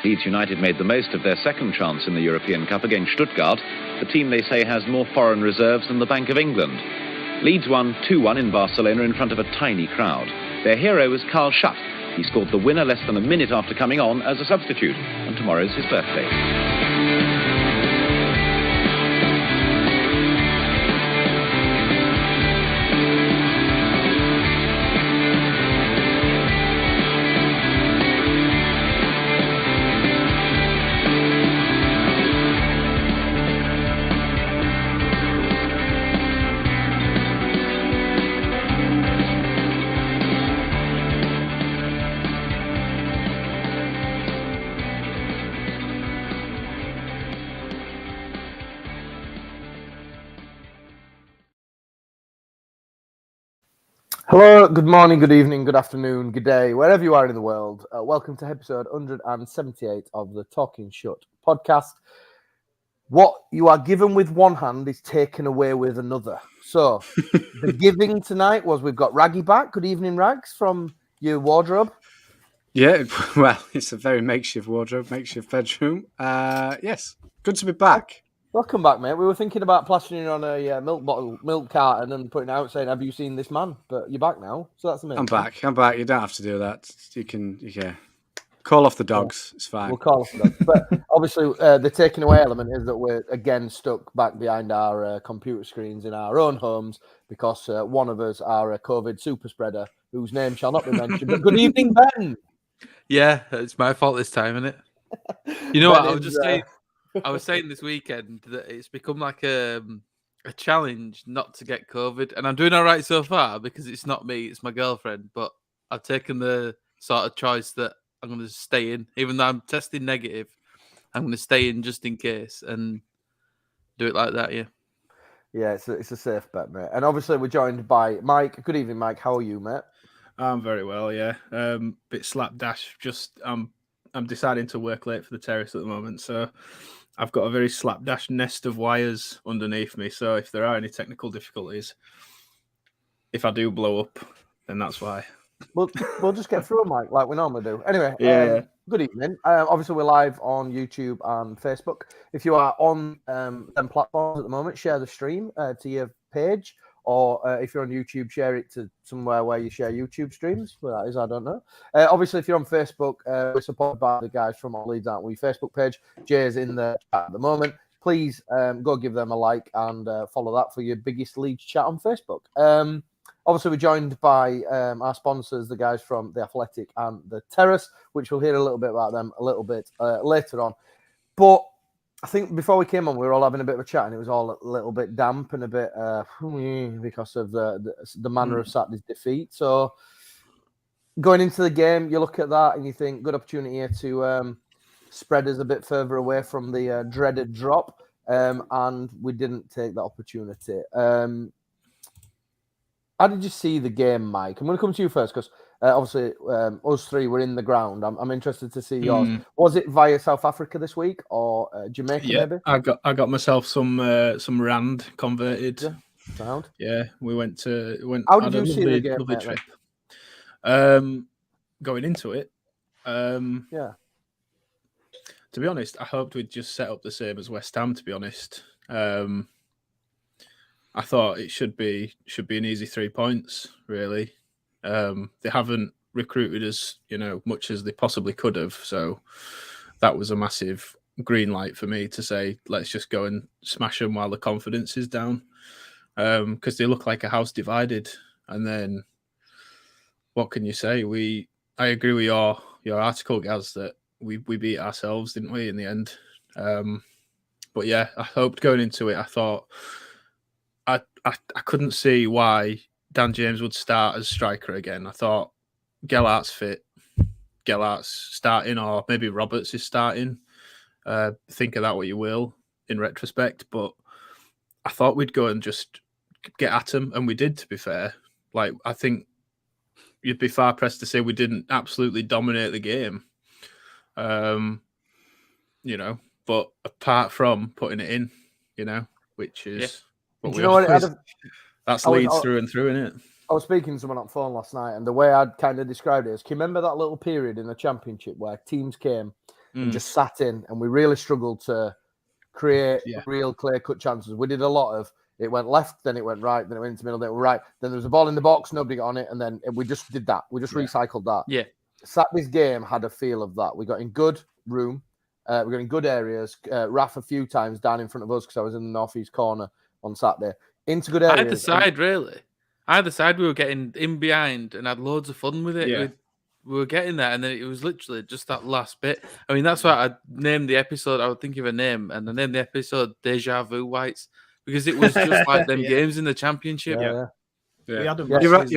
Leeds United made the most of their second chance in the European Cup against Stuttgart, the team they say has more foreign reserves than the Bank of England. Leeds won 2-1 in Barcelona in front of a tiny crowd. Their hero was Talking Shutt. He scored the winner less than a minute after coming on as a substitute, and tomorrow's his birthday. Hello, good morning, good evening, good afternoon, good day, wherever you are in the world. Welcome to episode 178 of the Talking Shutt podcast. What you are given with one hand is taken away with another. So, the giving tonight was we've got Raggy back. Good evening, Rags, from your wardrobe. Yeah, well, it's a very makeshift wardrobe, makeshift bedroom. Yes, good to be back. Welcome back, mate. We were thinking about plastering on a milk carton and putting it out saying, "Have you seen this man?" But you're back now, so that's amazing. I'm back. You don't have to do that. You can call off the dogs. Yeah, it's fine. We'll call off the dogs. But obviously, the taking away element is that we're again stuck back behind our computer screens in our own homes because one of us are a COVID super spreader whose name shall not be mentioned. But good evening, Ben. Yeah, it's my fault this time, isn't it? You know what? I was saying this weekend that it's become like a challenge not to get COVID, and I'm doing all right so far because it's not me, it's my girlfriend. But I've taken the sort of choice that I'm going to stay in, even though I'm testing negative. I'm going to stay in just in case and do it like that. Yeah, it's a safe bet, mate. And obviously, we're joined by Mike. Good evening, Mike. How are you, mate? I'm very well, yeah. Bit slapdash. Just I'm deciding to work late for the terrace at the moment, so I've got a very slapdash nest of wires underneath me. So if there are any technical difficulties, if I do blow up, then that's why. We'll just get through them, Mike, like we normally do. Anyway, good evening. Obviously, we're live on YouTube and Facebook. If you are on them platforms at the moment, share the stream to your page. Or if you're on YouTube, share it to somewhere where you share YouTube streams. Well, that is, I don't know. Obviously, if you're on Facebook, we're supported by the guys from our Leeds, aren't we? Facebook page. Jay's in the chat at the moment. Please go give them a like and follow that for your biggest Leeds chat on Facebook. Obviously, we're joined by our sponsors, the guys from The Athletic and The Terrace, which we'll hear a little bit about them a little bit later on. But I think before we came on, we were all having a bit of a chat, and it was all a little bit damp and a bit because of the manner of Saturday's defeat. So going into the game, you look at that and you think good opportunity here to spread us a bit further away from the dreaded drop, and we didn't take that opportunity. How did you see the game, Mike? I'm going to come to you first because obviously us three were in the ground. I'm interested to see yours. Was it via South Africa this week or Jamaica? Yeah, maybe? I got myself some rand converted. Yeah, sound. Yeah, we went. How did you see the game? Lovely trip. Going into it, yeah. To be honest, I hoped we'd just set up the same as West Ham. To be honest, I thought it should be an easy 3 points. Really, they haven't recruited as much as they possibly could have. So that was a massive green light for me to say, let's just go and smash them while the confidence is down, because they look like a house divided. And then, what can you say? I agree with your article, Gaz, that we beat ourselves, didn't we, in the end? But yeah, I hoped going into it. I thought I couldn't see why Dan James would start as striker again. I thought Gelhart's fit. Gelhart's starting, or maybe Roberts is starting. Think of that what you will in retrospect, but I thought we'd go and just get at them, and we did, to be fair. Like, I think you'd be far pressed to say we didn't absolutely dominate the game. But apart from putting it in, which is what we always... That's Leeds through and through, isn't it? I was speaking to someone on the phone last night, and the way I'd kind of described it is, can you remember that little period in the Championship where teams came and just sat in, and we really struggled to create real clear-cut chances. We did a lot of it went left, then it went right, then it went into the middle, then it went right. Then there was a ball in the box, nobody got on it, and then we just did that. We just recycled that. Yeah. Saturday's game had a feel of that. We got in good room. We got in good areas. Raf a few times down in front of us because I was in the northeast corner on Saturday. Into good areas. Either side, really. Either side, we were getting in behind and had loads of fun with it. Yeah. We were getting there, and then it was literally just that last bit. I mean, that's why I named the episode. I would think of a name, and I named the episode Dejavu Whites, because it was just like them games in the championship. Yeah. You're right.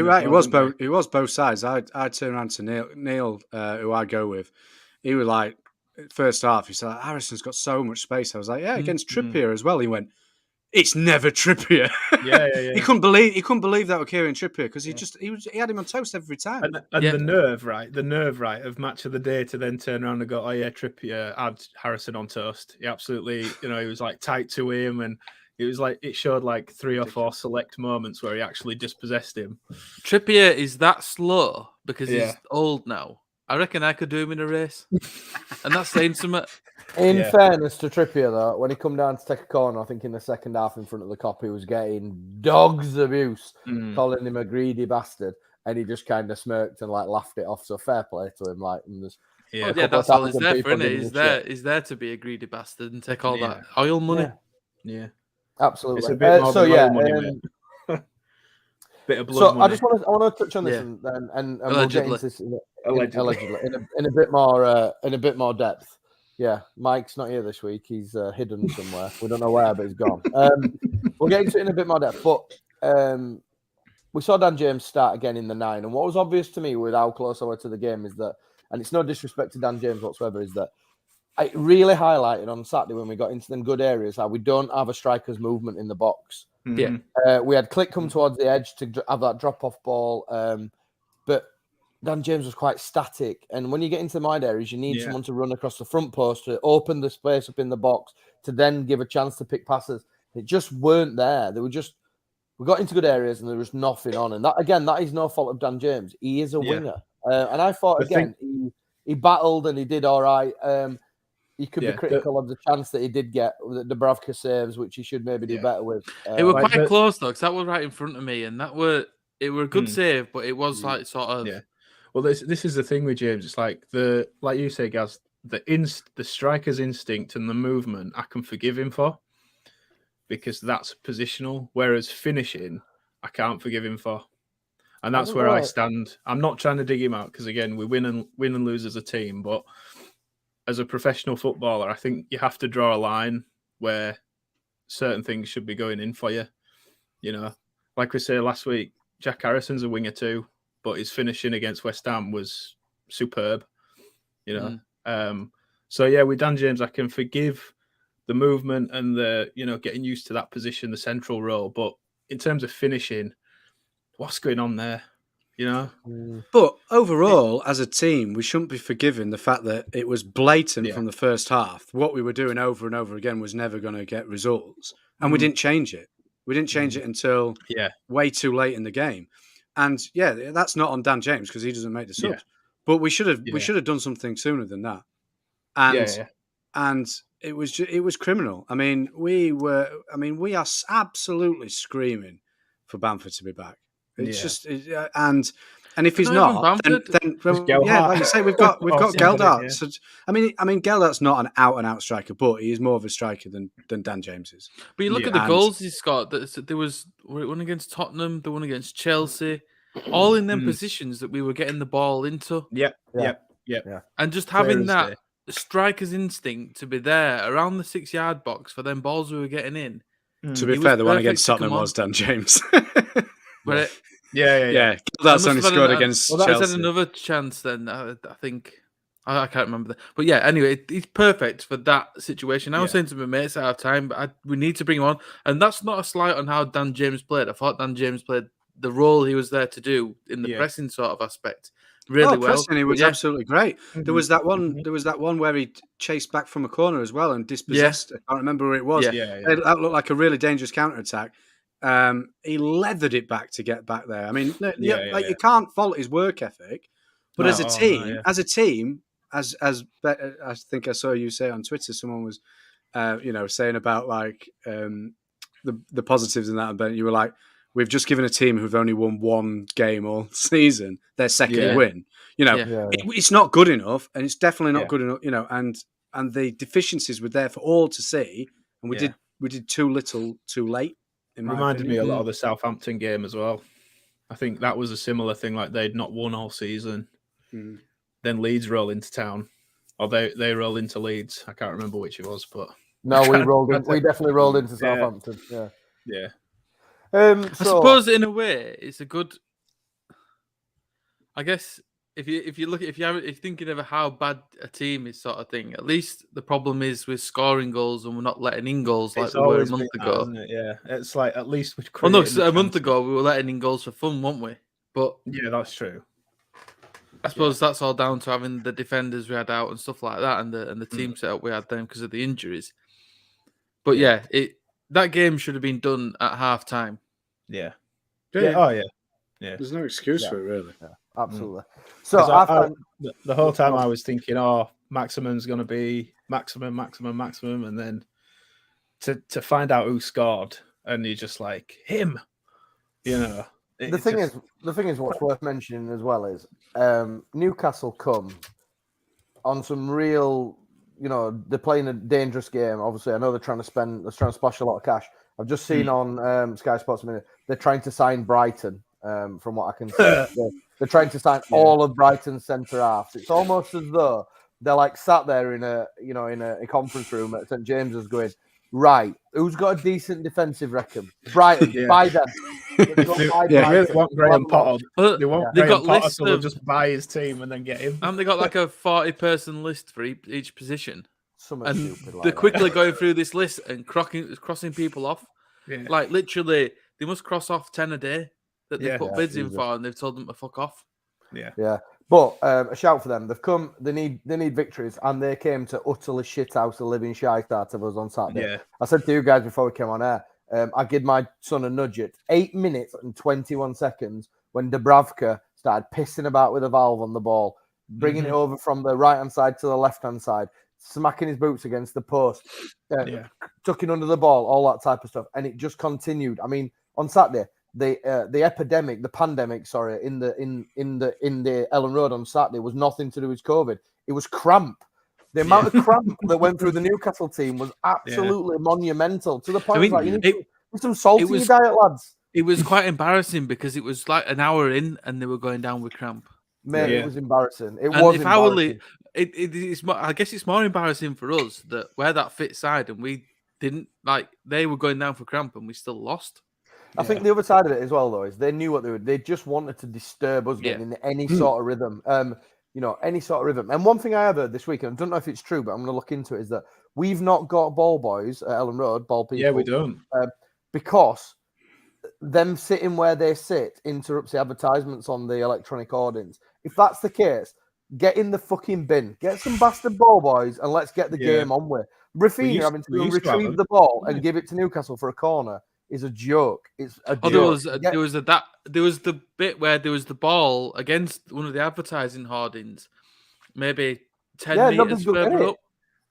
It was both sides. I turned around to Neil, who I go with. He was like, first half, he said, Harrison's got so much space. I was like, yeah, against Trippier as well. He went, it's never Trippier. Yeah. He couldn't believe that with Kieran Trippier because he had him on toast every time. And the nerve, right, of match of the day to then turn around and go, oh yeah, Trippier had Harrison on toast. He absolutely, he was like tight to him, and it was like it showed like 3 or 4 select moments where he actually dispossessed him. Trippier is that slow because he's old now. I reckon I could do him in a race, and that's saying something. In fairness to Trippier, though, when he come down to take a corner, I think in the second half in front of the cop, he was getting dog's abuse, calling him a greedy bastard, and he just kind of smirked and like laughed it off. So fair play to him. Like, and that's all he's there for, isn't it? He's there to be a greedy bastard and take all that oil money. Yeah, absolutely. It's a bit more than money, bit of blood money. I want to touch on this and we'll get into this allegedly in a bit more depth. Yeah, Mike's not here this week. He's hidden somewhere. We don't know where, but he's gone. We'll get into it in a bit more depth. But we saw Dan James start again in the 9. And what was obvious to me with how close I were to the game is that, and it's no disrespect to Dan James whatsoever, is that I really highlighted on Saturday when we got into them good areas how we don't have a striker's movement in the box. Yeah. We had Click come towards the edge to have that drop-off ball. But Dan James was quite static. And when you get into the wide areas, you need someone to run across the front post to open the space up in the box to then give a chance to pick passes. It just weren't there. We got into good areas and there was nothing on. And that is no fault of Dan James. He is a winger. And I thought, he battled and he did all right. He could be critical of the chance that he did get, the Dubravka saves, which he should maybe do better with. It were quite close, though, because that was right in front of me. And it were a good save, but it was like sort of... Yeah. Well, this is the thing with James. It's like like you say, Gaz, the striker's instinct and the movement I can forgive him for because that's positional. Whereas finishing, I can't forgive him for, and that's where I stand. I'm not trying to dig him out because again, we win and lose as a team, but as a professional footballer, I think you have to draw a line where certain things should be going in for you. Like we say last week, Jack Harrison's a winger too. But his finishing against West Ham was superb, So yeah, with Dan James, I can forgive the movement and the getting used to that position, the central role. But in terms of finishing, what's going on there? But overall, as a team, we shouldn't be forgiving the fact that it was blatant from the first half. What we were doing over and over again was never going to get results, and we didn't change it. We didn't change it until way too late in the game. And that's not on Dan James because he doesn't make the subs. But we should have done something sooner than that. And it was criminal. I mean, we are absolutely screaming for Bamford to be back. It's just and if he's not, then like you say, we've got Geldart. So, I mean, Geldart's not an out and out striker, but he is more of a striker than Dan James is. But you look at the goals he's got. There was one against Tottenham, the one against Chelsea, all in them positions that we were getting the ball into. Yeah. And just having that striker's instinct to be there around the 6-yard box for them balls we were getting in. To be fair, the one against Tottenham was Dan James. But That's only scored against Chelsea. That was another chance then, I think. I can't remember that. But yeah, anyway, he's perfect for that situation. I was saying to my mates at our time, but we need to bring him on. And that's not a slight on how Dan James played. I thought Dan James played the role he was there to do in the pressing sort of aspect really well. Pressing, he was absolutely great. There was that one where he chased back from a corner as well and dispossessed. I can't remember where it was. That looked like a really dangerous counter-attack. He leathered it back to get back there. I mean, you can't fault his work ethic, but as a team, as I think I saw you say on Twitter, someone was, saying about like the positives in that, and you were like, we've just given a team who've only won one game all season their second win. It's not good enough, and it's definitely not good enough. And the deficiencies were there for all to see, and we did too little, too late. It reminded me a lot of the Southampton game as well. I think that was a similar thing. Like they'd not won all season. Then Leeds roll into town, or they roll into Leeds. I can't remember which it was, but no, we definitely rolled into Southampton. Yeah. I suppose in a way it's a good. I guess if you're thinking of how bad a team is, sort of thing. At least the problem is we're scoring goals and we're not letting in goals like we were a month ago. Isn't it? Yeah, it's like at least we're. Well, no, a month ago we were letting in goals for fun, weren't we? But yeah, that's true. I suppose that's all down to having the defenders we had out and stuff like that, and the team setup we had then because of the injuries. But that game should have been done at half time. Yeah. Oh yeah. There's no excuse for it, really. Yeah, absolutely. So the whole time I was thinking, maximum's going to be maximum, and then to find out who scored, and you're just like him, The thing is, what's worth mentioning as well is Newcastle come on some real, they're playing a dangerous game. Obviously, I know they're trying to splash a lot of cash. I've just seen on Sky Sports a minute they're trying to sign Brighton. From what I can see, they're trying to sign all of Brighton's centre halves. It's almost as though they're like sat there in a conference room at St James's, going, right, who's got a decent defensive reckon? Brighton, buy them. They want Graham Potter. They want Graham Potter, so they'll just buy his team and then get him. And they got like a 40-person list for each position. Something stupid like they're quickly going through this list and crossing people off. Yeah. Like literally, they must cross off 10 a day that they put bids in for, and they've told them to fuck off. Yeah. But a shout for them. They've come. They need victories, and they came to utterly shithouse the living shite out of us on Saturday. Yeah. I said to you guys before we came on air, I give my son a nudge at 8 minutes and 21 seconds when Dubravka started pissing about with a valve on the ball, bringing it over from the right hand side to the left hand side, smacking his boots against the post, tucking under the ball, all that type of stuff, and it just continued. I mean, on Saturday. The pandemic, in the Ellen Road on Saturday was nothing to do with COVID. It was cramp. The amount of cramp that went through the Newcastle team was absolutely monumental. To the point, you need some salt in your diet, lads. It was quite embarrassing because it was like an hour in and they were going down with cramp. Mate, it was embarrassing. I guess it's more embarrassing for us that we're that fit side and we didn't they were going down for cramp and we still lost. I think the other side of it as well, though, is they knew what they were. They just wanted to disturb us getting in any sort of rhythm. Any sort of rhythm. And one thing I have heard this week, and I don't know if it's true, but I'm going to look into it, is that we've not got ball boys at Ellen Road, ball people. Yeah, we don't. Because them sitting where they sit interrupts the advertisements on the electronic audience. If that's the case, get in the fucking bin. Get some bastard ball boys and let's get the game on with. Rafinha having to retrieve the ball and give it to Newcastle for a corner is a joke. It's a joke. There was the bit where there was the ball against one of the advertising hoardings, maybe 10 meters further up.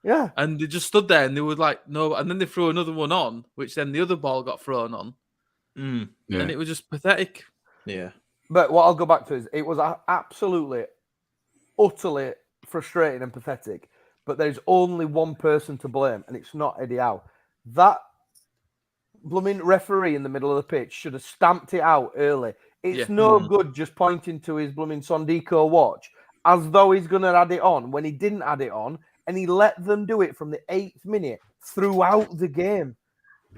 Yeah. And they just stood there and they were like, no, and then they threw another one on, which then the other ball got thrown on. And it was just pathetic. Yeah. But what I'll go back to is it was absolutely, utterly frustrating and pathetic. But there's only one person to blame, and it's not Eddie Howe. That blooming referee in the middle of the pitch should have stamped it out early. It's no good just pointing to his blooming Sondico watch as though he's going to add it on when he didn't add it on, and he let them do it from the 8th minute throughout the game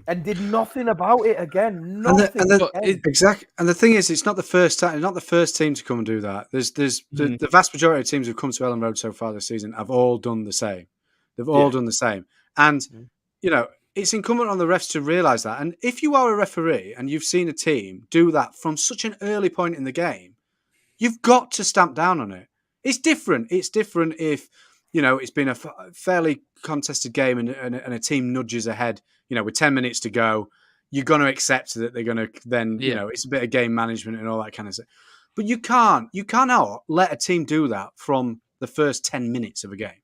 and did nothing about it again. Exactly. And the thing is, it's not the first time, not the first team to come and do that. The vast majority of teams who've come to Ellen Road so far this season have all done the same. They've all done the same. And, it's incumbent on the refs to realise that. And if you are a referee and you've seen a team do that from such an early point in the game, you've got to stamp down on it. It's different. It's different if, it's been a fairly contested game and a team nudges ahead, with 10 minutes to go. You're going to accept that they're going to then, it's a bit of game management and all that kind of stuff. But you cannot let a team do that from the first 10 minutes of a game.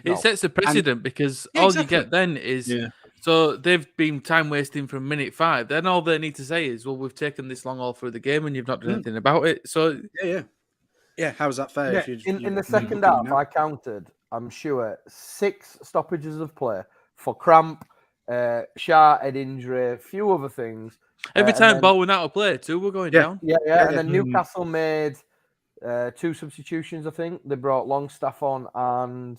It sets a precedent because all you get then is so they've been time wasting from minute 5. Then all they need to say is, "Well, we've taken this long all through the game and you've not done anything about it." So yeah. How's that fair? Yeah, in the second half, I counted, I'm sure, 6 stoppages of play for cramp, head injury, a few other things. Every time ball went out of play, 2 were going down. Yeah. And then Newcastle made 2 substitutions. I think they brought Longstaff on and.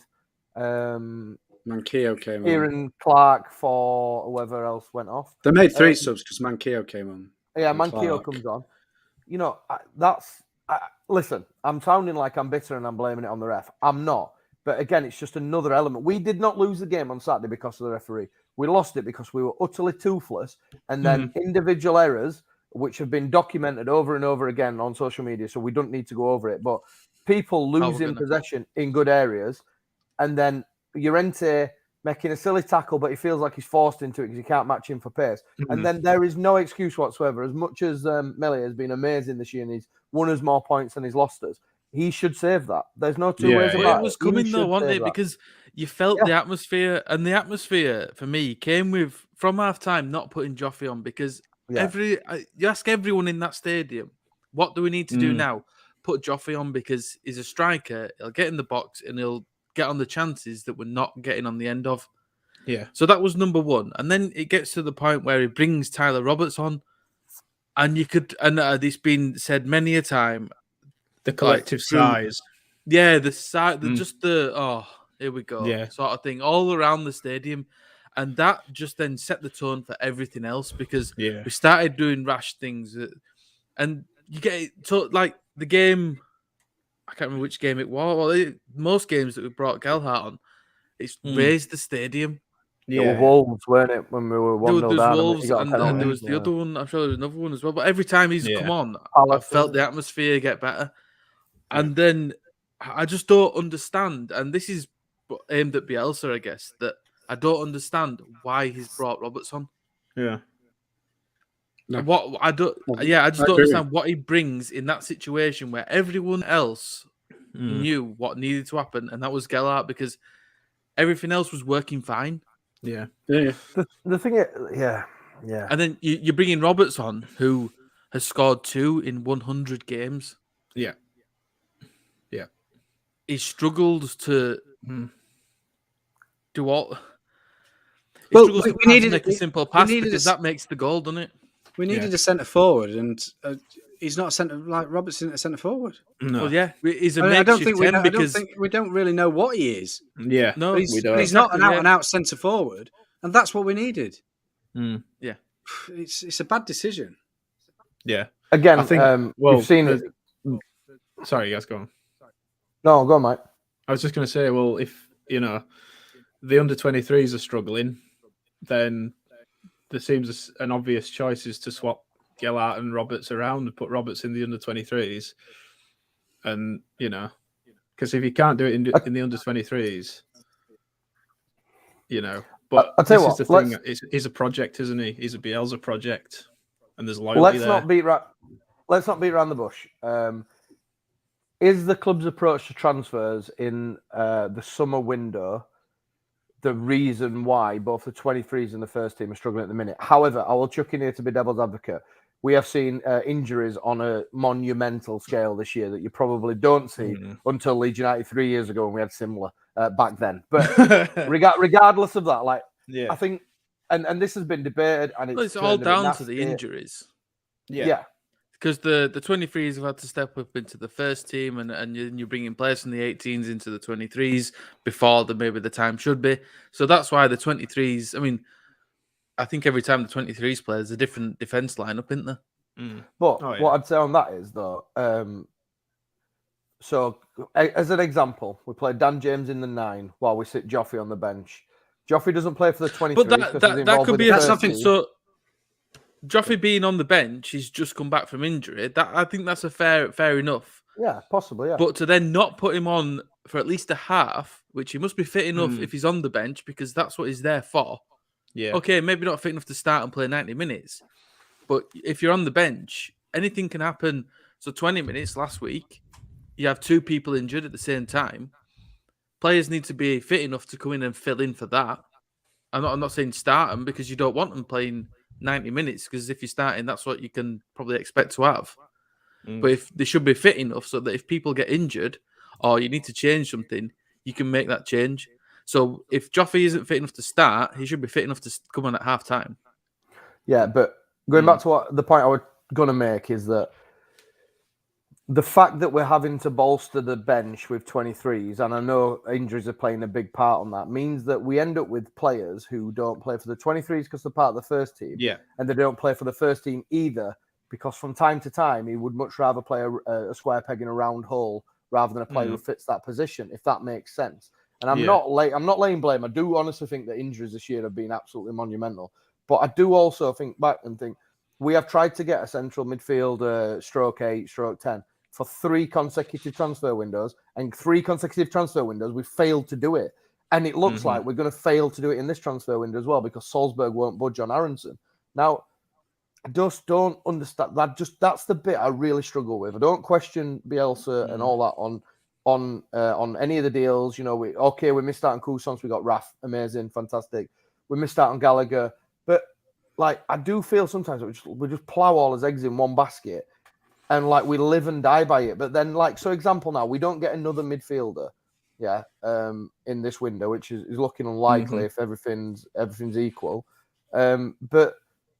Mankio came on. Kieran Clark for whoever else went off. They made 3 subs because Mankio came on. Yeah, Mankio comes on. You know, listen, I'm sounding like I'm bitter and I'm blaming it on the ref. I'm not. But again, it's just another element. We did not lose the game on Saturday because of the referee. We lost it because we were utterly toothless. And then individual errors, which have been documented over and over again on social media, so we don't need to go over it. But people losing possession in good areas, and then Llorente making a silly tackle, but he feels like he's forced into it because he can't match him for pace. And then there is no excuse whatsoever. As much as Millie has been amazing this year and he's won us more points than he's lost us, he should save that. There's no two ways about it. It was coming though, wasn't it? Because you felt the atmosphere, and the atmosphere for me came with, from half time, not putting Joffrey on because you ask everyone in that stadium, what do we need to do now? Put Joffrey on because he's a striker, he'll get in the box and he'll get on the chances that we're not getting on the end of. Yeah. So that was number 1. And then it gets to the point where he brings Tyler Roberts on. And you could, and it's been said many a time. The collective size. Yeah, the size, just the, here we go, sort of thing, all around the stadium. And that just then set the tone for everything else because we started doing rash things. And you get it, so like the game, I can't remember which game it was. Well, most games that we brought Gelhardt on, it's raised the stadium. Yeah, it was Wolves, weren't it, when we were 1-0 down? Wolves, and there was the other one. I'm sure there was another one as well. But every time he's come on, I felt the atmosphere get better. And then I just don't understand, and this is aimed at Bielsa, I guess, that I don't understand why he's brought Roberts on. Yeah. No. I just don't understand what he brings in that situation where everyone else knew what needed to happen, and that was Gelhardt, because everything else was working fine. Yeah. The thing is, yeah. And then you bring in Roberts on, who has scored 2 in 100 games. Yeah. He struggles to do all. Well, we needed to make a simple pass because that makes the goal, doesn't it? We needed a centre forward, and he's not a centre like Roberts isn't a centre forward. No, well, yeah, he's a I don't makeshift think 10 because we don't really know what he is. Yeah, no, but he's not an out and out centre forward, and that's what we needed. Yeah, it's a bad decision. Yeah, again, I think we've seen it. Sorry, you guys, go on. No, go on, mate. I was just going to say, well, if the under-23s are struggling, then there seems an obvious choice is to swap Gelhardt and Roberts around and put Roberts in the under-23s. And, because if you can't do it in the under-23s, but I'll tell you what, is the thing. He's a project, isn't he? He's a Bielsa project, and there's loyalty there. Let's not beat around the bush. Is the club's approach to transfers in the summer window the reason why both the 23s and the first team are struggling at the minute? However, I will chuck in here to be devil's advocate. We have seen injuries on a monumental scale this year that you probably don't see until Leeds United 3 years ago, and we had similar back then. But regardless of that, I think, and this has been debated, and it's all down to the injuries. Yeah. Because the 23s have had to step up into the first team, and you're bringing players from the 18s into the 23s before maybe the time should be. So that's why the 23s, I mean, I think every time the 23s play, there's a different defence lineup, isn't there? But what I'd say on that is, though, so as an example, we play Dan James in the 9 while we sit Joffrey on the bench. Joffrey doesn't play for the 23s. But that could be something. So Joffrey being on the bench, he's just come back from injury. I think that's a fair enough. Yeah, possibly, yeah. But to then not put him on for at least a half, which he must be fit enough if he's on the bench, because that's what he's there for. Yeah. Okay, maybe not fit enough to start and play 90 minutes. But if you're on the bench, anything can happen. So 20 minutes last week, you have two people injured at the same time. Players need to be fit enough to come in and fill in for that. I'm not saying start them because you don't want them playing 90 minutes because if you're starting, that's what you can probably expect to have. But if they should be fit enough so that if people get injured or you need to change something, you can make that change. So if Joffrey isn't fit enough to start, he should be fit enough to come on at half time. Yeah, but going back to what the point I was going to make is that the fact that we're having to bolster the bench with 23s, and I know injuries are playing a big part on that, means that we end up with players who don't play for the 23s because they're part of the first team. Yeah. And they don't play for the first team either because from time to time, he would much rather play a square peg in a round hole rather than a player who fits that position, if that makes sense. And I'm not laying blame. I do honestly think that injuries this year have been absolutely monumental. But I do also think back and think we have tried to get a central midfielder, stroke 8, stroke 10, for 3 consecutive transfer windows, and 3 consecutive transfer windows, we failed to do it. And it looks like we're going to fail to do it in this transfer window as well because Salzburg won't budge on Aronson. Now, I just don't understand that. That's the bit I really struggle with. I don't question Bielsa and all that on any of the deals. You know, we missed out on Cousins, we got Raf, amazing, fantastic. We missed out on Gallagher, but like I do feel sometimes we just plow all his eggs in one basket. And like we live and die by it, but then like example now we don't get another midfielder, in this window, which is looking unlikely if everything's equal. But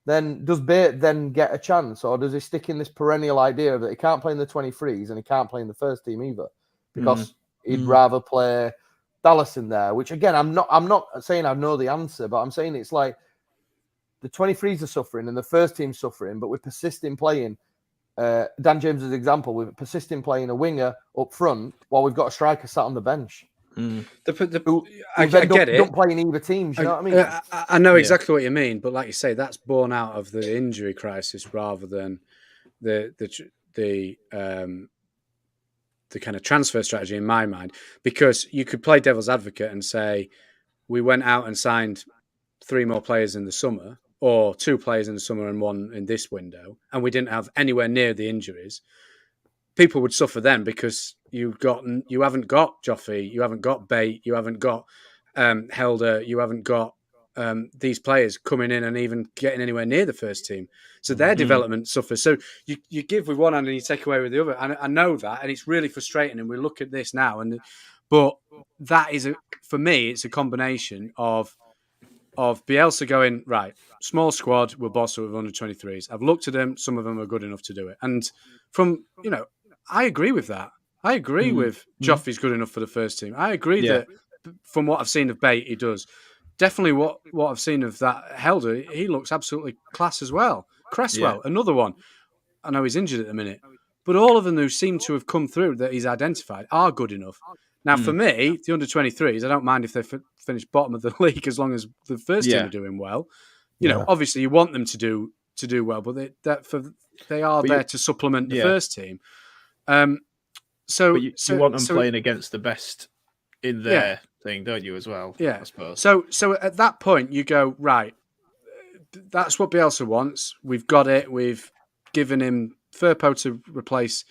then does Bate then get a chance, or does he stick in this perennial idea that he can't play in the 23s and he can't play in the first team either because he'd rather play Dallas in there? Which again, I'm not saying I know the answer, but I'm saying it's like the 23s are suffering and the first team's suffering, but we persist in playing. Dan James's example, we're persisting playing a winger up front while we've got a striker sat on the bench. I get it. Don't play in either teams, you know what I mean? I know exactly what you mean, but like you say, that's born out of the injury crisis rather than the kind of transfer strategy in my mind. Because you could play devil's advocate and say we went out and signed 3 more players in the summer, or 2 players in the summer and 1 in this window, and we didn't have anywhere near the injuries, people would suffer then because you haven't got Joffrey, you haven't got Bate, you haven't got Helder, you haven't got these players coming in and even getting anywhere near the first team. So their development suffers. So you give with one hand and you take away with the other. And I know that, and it's really frustrating. And we look at this now, but that is for me, it's a combination of Bielsa going, right, small squad, we'll boss it with under 23s. I've looked at them, some of them are good enough to do it. And I agree with that. I agree with Joffrey's good enough for the first team. I agree that from what I've seen of Bate, he does. Definitely what I've seen of that Helder, he looks absolutely class as well. Cresswell, another one. I know he's injured at the minute. But all of them who seem to have come through that he's identified are good enough. Now, for me, the under 23s, I don't mind if they finish bottom of the league as long as the first team are doing well. You know, obviously you want them to do well, but they are there to supplement the first team. So you want them playing against the best in their thing, don't you, as well? Yeah, I suppose. So at that point, you go, right, that's what Bielsa wants. We've got it. We've given him Firpo to replace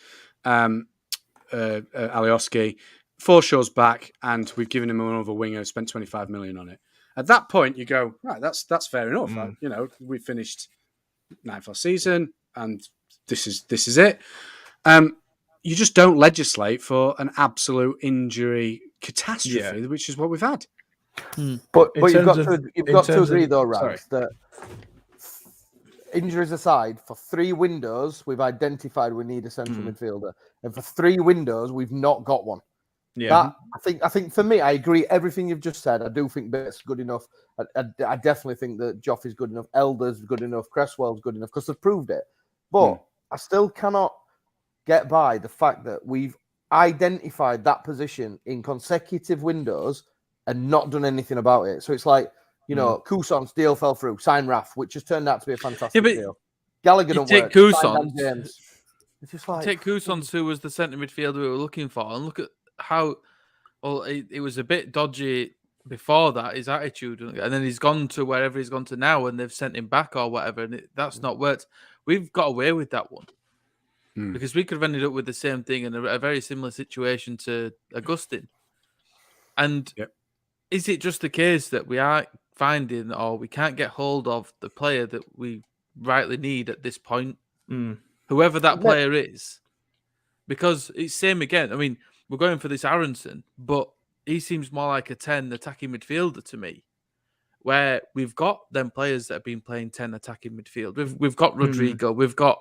Alioski. Forshaw's back, and we've given him another winger, spent 25 million on it. At that point, you go, right, that's fair enough. Right? You know, we finished 9th last season, and this is it. You just don't legislate for an absolute injury catastrophe, which is what we've had. But you've got to agree, though, Rams, that injuries aside, for 3 windows, we've identified we need a central midfielder, and for 3 windows, we've not got one. Yeah, I think for me, I agree everything you've just said. I do think Bates good enough. I definitely think that Joffrey's good enough. Elder's good enough. Cresswell's good enough because they've proved it. But I still cannot get by the fact that we've identified that position in consecutive windows and not done anything about it. So it's like, you know, Cousins deal fell through, sign Raf, which has turned out to be a fantastic deal. Gallagher don't work. Cousins. It's just like take Cousins, who was the centre midfielder we were looking for, and look at how it was a bit dodgy before that, his attitude, and then he's gone to wherever he's gone to now, and they've sent him back or whatever, and that's not worked. We've got away with that one. because we could have ended up with the same thing in a very similar situation to Augustine. And is it just the case that we aren't finding or we can't get hold of the player that we rightly need at this point? Whoever that player is. Because it's same again. I mean, we're going for this Aronson, but he seems more like a 10 attacking midfielder to me, where we've got them players that have been playing 10 attacking midfield. We've got Rodrigo. We've got,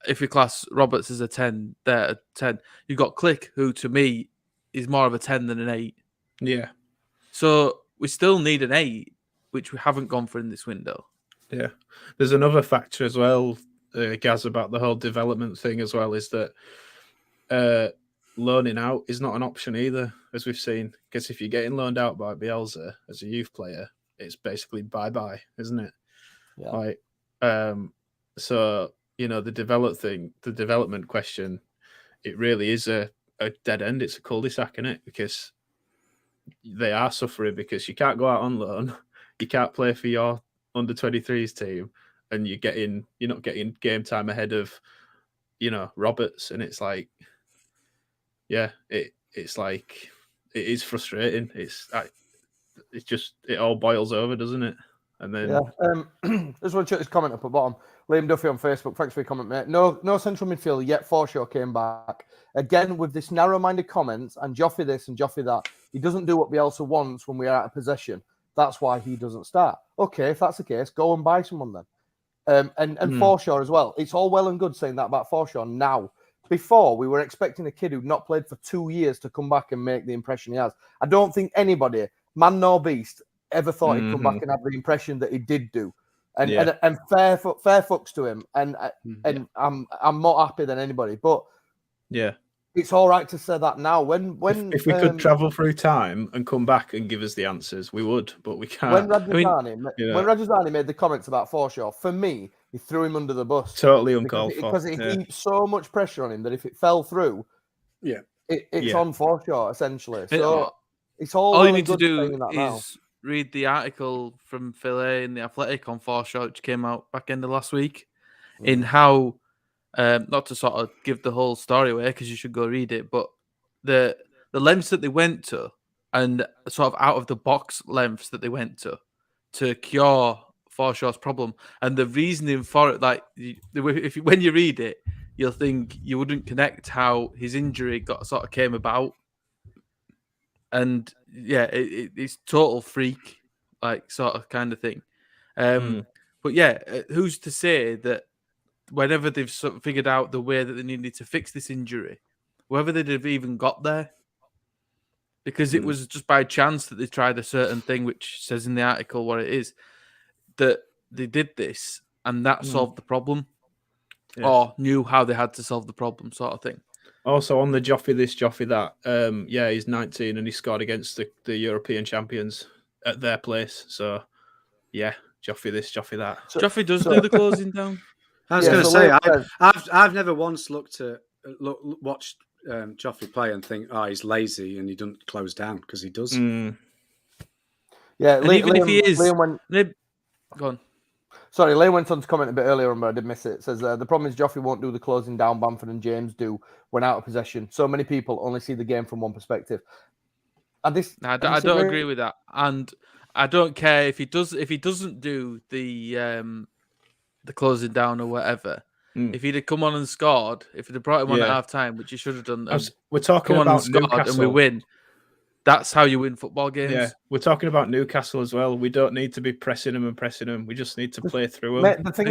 if you class Roberts as a 10, they're a 10. You've got Click, who to me is more of a 10 than an 8. Yeah. So we still need an 8, which we haven't gone for in this window. Yeah. There's another factor as well, Gaz, about the whole development thing as well, is that loaning out is not an option either, as we've seen. Because if you're getting loaned out by Bielsa as a youth player, it's basically bye-bye, isn't it? Yeah. Like, so, the development question, it really is a dead end. It's a cul-de-sac, isn't it? Because they are suffering because you can't go out on loan, you can't play for your under-23s team, and you're not getting game time ahead of, Roberts, and it's like, it's like, it is frustrating. It all boils over, doesn't it? And then just want to check this comment up at the bottom. Liam Duffy on Facebook, thanks for your comment, mate. No central midfielder yet. Forshaw came back again with this narrow-minded comments and Joffrey this and Joffrey that. He doesn't do what Bielsa wants when we are out of possession. That's why he doesn't start. Okay, if that's the case, go and buy someone then. And Forshaw as well. It's all well and good saying that about Forshaw now. Before, we were expecting a kid who'd not played for 2 years to come back and make the impression he has. I don't think anybody, man nor beast, ever thought he'd come back and have the impression that he did do. And fair fucks to him. And I'm more happy than anybody. But it's all right to say that now. If we could travel through time and come back and give us the answers, we would, but we can't. When Rajazani made the comments about Forshaw, for me, he threw him under the bus. Totally uncalled for. Because it heaped so much pressure on him that if it fell through, it's on Forshaw, essentially. So it's all you need to do is read the article from Phil A in The Athletic on Forshaw, which came out back end of last week, in how, not to sort of give the whole story away because you should go read it, but the lengths that they went to and sort of out of the box lengths that they went to cure Forshaw's problem and the reasoning for it. Like, when you read it, you'll think you wouldn't connect how his injury came about. And it's total freak, like sort of kind of thing. But who's to say that whenever they've sort of figured out the way that they needed to fix this injury, whether they'd have even got there, because it was just by chance that they tried a certain thing, which says in the article what it is, that they did this and that solved the problem, or knew how they had to solve the problem, sort of thing. Also on the Joffrey this, Joffrey that, he's 19 and he scored against the European champions at their place. So, Joffrey this, Joffrey that. So, Joffrey does do the closing down. I was going to say, I've never once watched Joffrey play and think, he's lazy and he doesn't close down, because he does. Yeah, even if he is, go on. Sorry, Liam went on to comment a bit earlier on, but I did miss it. It says, the problem is Joffrey won't do the closing down Bamford and James do when out of possession. So many people only see the game from one perspective. And I don't agree with that. And I don't care if he doesn't do the closing down or whatever. If he'd have come on and scored, if he'd have brought him on at half time, which he should have done, we're talking about Newcastle and we win. That's how you win football games. Yeah, we're talking about Newcastle as well. We don't need to be pressing them. We just need to play through them. Mate, the thing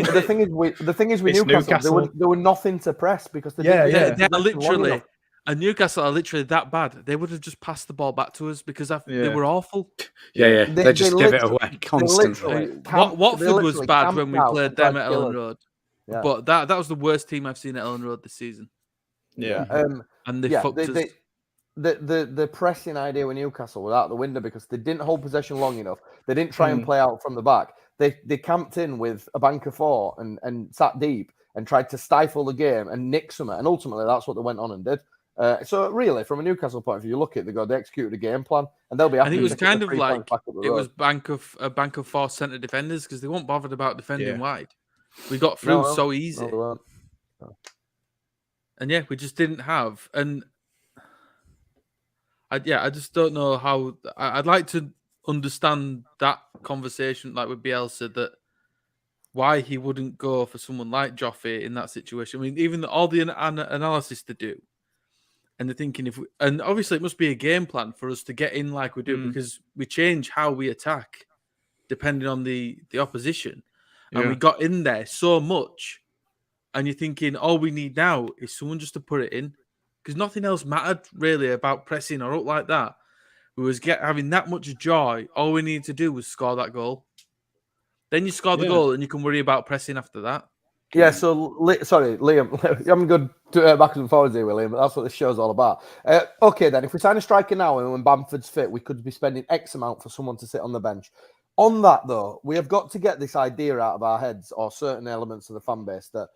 is with Newcastle, there were nothing to press because they're literally. And Newcastle are literally that bad. They would have just passed the ball back to us because they were awful. They just give it away constantly. Watford was bad when we played them at Ellen Road. Yeah. But that was the worst team I've seen at Ellen Road this season. Yeah. And they fucked us. The pressing idea with Newcastle was out the window because they didn't hold possession long enough. They didn't try and play out from the back. They camped in with a bank of four and sat deep and tried to stifle the game and nick something. And ultimately, that's what they went on and did. So really, from a Newcastle point of view, you look at they executed a game plan, and they'll be. And it was kind of like it was a bank of four centre defenders because they weren't bothered about defending wide. We got through so easy. No. And yeah, we just didn't have. And I just don't know how. I'd like to understand that conversation, like with Bielsa, that why he wouldn't go for someone like Joffe in that situation. I mean, even all the analysis to do, and they're thinking and obviously it must be a game plan for us to get in like we do, because we change how we attack depending on the opposition, and we got in there so much, and you're thinking all we need now is someone just to put it in, because nothing else mattered really about pressing or up like that. We was having that much joy. All we needed to do was score that goal. Then you score the goal, and you can worry about pressing after that. Yeah, so, sorry, Liam, I'm good backwards and forwards here, William, but that's what this show's all about. Okay, then, if we sign a striker now and when Bamford's fit, we could be spending X amount for someone to sit on the bench. On that, though, we have got to get this idea out of our heads, or certain elements of the fan base, that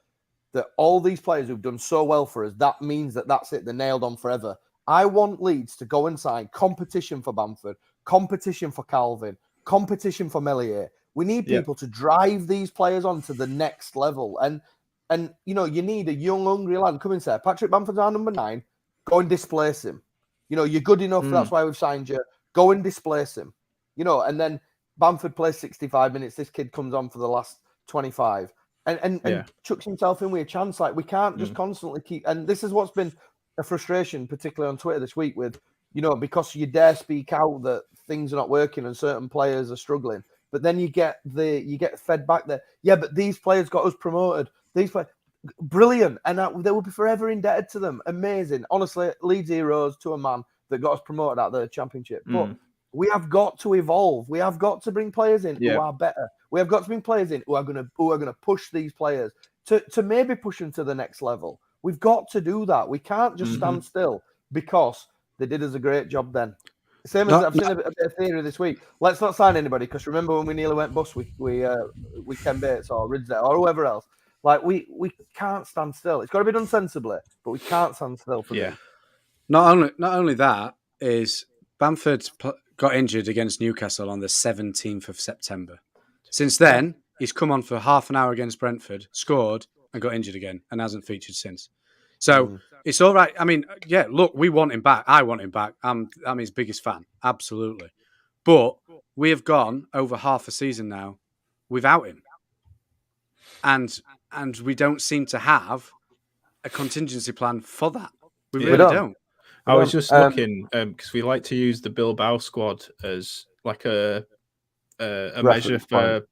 all these players who've done so well for us, that means that's it, they're nailed on forever. I want Leeds to go and sign competition for Bamford, competition for Calvin, competition for Melier. We need people to drive these players on to the next level. And you know, you need a young, hungry lad. Come and say, Patrick Bamford's our number 9. Go and displace him. You know, you're good enough. That's why we've signed you. Go and displace him. You know, and then Bamford plays 65 minutes. This kid comes on for the last 25 and chucks himself in with a chance. Like, we can't just constantly keep. And this is what's been a frustration, particularly on Twitter this week, with, you know, because you dare speak out that things are not working and certain players are struggling. But then you get fed back there. Yeah, but these players got us promoted. These players, brilliant, and they will be forever indebted to them. Amazing, honestly, Leeds heroes to a man that got us promoted out of the Championship. But we have got to evolve. We have got to bring players in who are better. We have got to bring players in who are gonna push these players to maybe push them to the next level. We've got to do that. We can't just stand still because they did us a great job then. Same as I've seen a bit of theory this week. Let's not sign anybody, because remember when we nearly went bust with Ken Bates or Ridsdale or whoever else. Like, we can't stand still. It's got to be done sensibly, but we can't stand still for me. Not only that is Bamford got injured against Newcastle on the 17th of September. Since then, he's come on for half an hour against Brentford, scored, and got injured again, and hasn't featured since. So it's all right. I mean, look, we want him back. I want him back. I'm his biggest fan, absolutely. But we have gone over half a season now without him, and we don't seem to have a contingency plan for that. We really don't. I was just looking because we like to use the Bilbao squad as like a measure for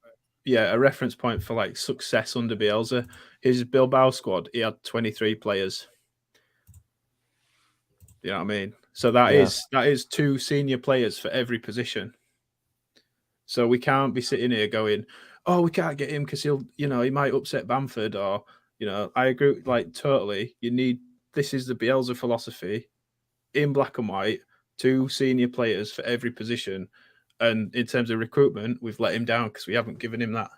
a reference point for like success under Bielsa. His Bilbao squad, he had 23 players. You know what I mean? So that is 2 senior players for every position. So we can't be sitting here going, "Oh, we can't get him because he might upset Bamford." Or, you know, I agree, like, totally. This is the Bielsa philosophy in black and white. 2 senior players for every position. And in terms of recruitment, we've let him down because we haven't given him that.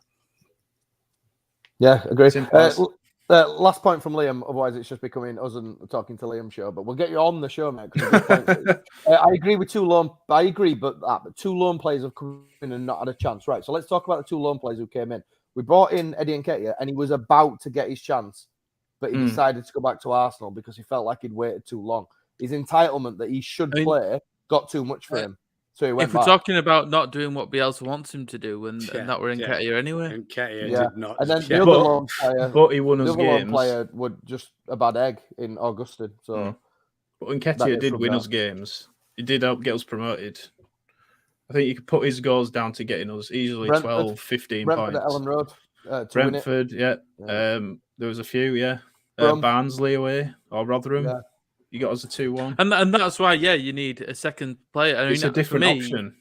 Yeah, agree. Last point from Liam, otherwise it's just becoming us and Talking to Liam show. But we'll get you on the show, mate. I agree with 2 loan. I agree, but 2 loan players have come in and not had a chance. Right. So let's talk about the 2 loan players who came in. We brought in Eddie Nketiah, and he was about to get his chance, but he decided to go back to Arsenal because he felt like he'd waited too long. His entitlement that he should play got too much for him. So he went if we're talking about not doing what Bielsa wants him to do, and that we're in Nketiah anyway. Nketiah did not. And then the other loan player, but he won us games. The other loan player would just a bad egg in Augustin. So, but Nketiah did win us games. He did help get us promoted. I think you could put his goals down to getting us easily 12, 15 Brentford points. At Ellen Road. Brentford, there was a few, Barnsley away or Rotherham. Yeah. You got us a 2-1. And that's why, you need a second player. I mean, it's a different option.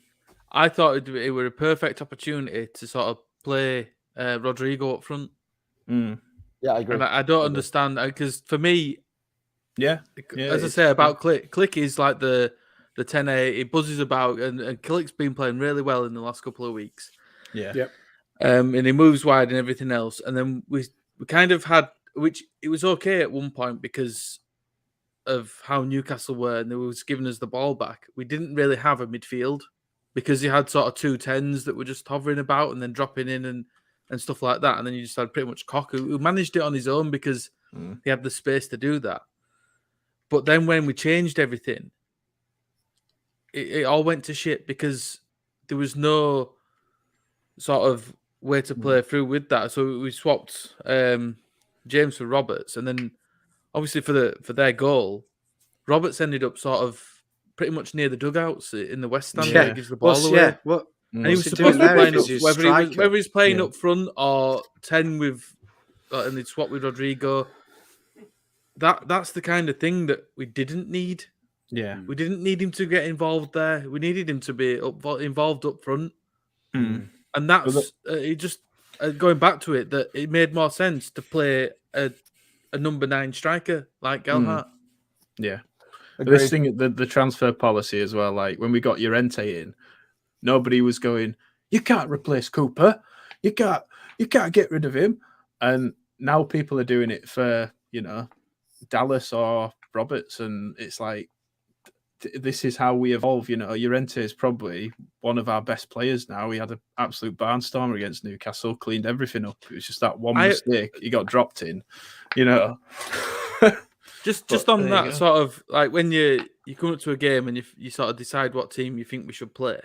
I thought it were a perfect opportunity to sort of play Rodrigo up front. Yeah, I agree. And I don't understand, because for me, as I say about Click is like the 10A. He buzzes about, and Click's been playing really well in the last couple of weeks. Yeah. Yep. And he moves wide and everything else. And then we kind of had, which it was okay at one point because of how Newcastle were, and they was giving us the ball back. We didn't really have a midfield because you had sort of 2 10s that were just hovering about and then dropping in and stuff like that. And then you just had pretty much Cock who managed it on his own because They had the space to do that. But then when we changed everything, it all went to shit because there was no sort of way to play through with that. So we swapped James for Roberts, and then obviously for their goal, Roberts ended up sort of pretty much near the dugouts in the West Stand. Where he gives the ball away. And he was supposed to be playing up, whether he's playing up front or 10 with, and they'd swap with Rodrigo. That's the kind of thing that we didn't need. Yeah, we didn't need him to get involved there. We needed him to be involved up front, and that's it. Just going back to it, that it made more sense to play a number 9 striker like Gelhardt. Yeah, this thing, the transfer policy as well. Like when we got Llorente in, nobody was going, "You can't replace Cooper. You can't get rid of him." And now people are doing it for Dallas or Roberts, and it's like this is how we evolve. Llorente is probably one of our best players now. He had an absolute barnstormer against Newcastle, cleaned everything up. It was just that one mistake he got dropped in. Just on that sort of like when you come up to a game and you sort of decide what team you think we should play,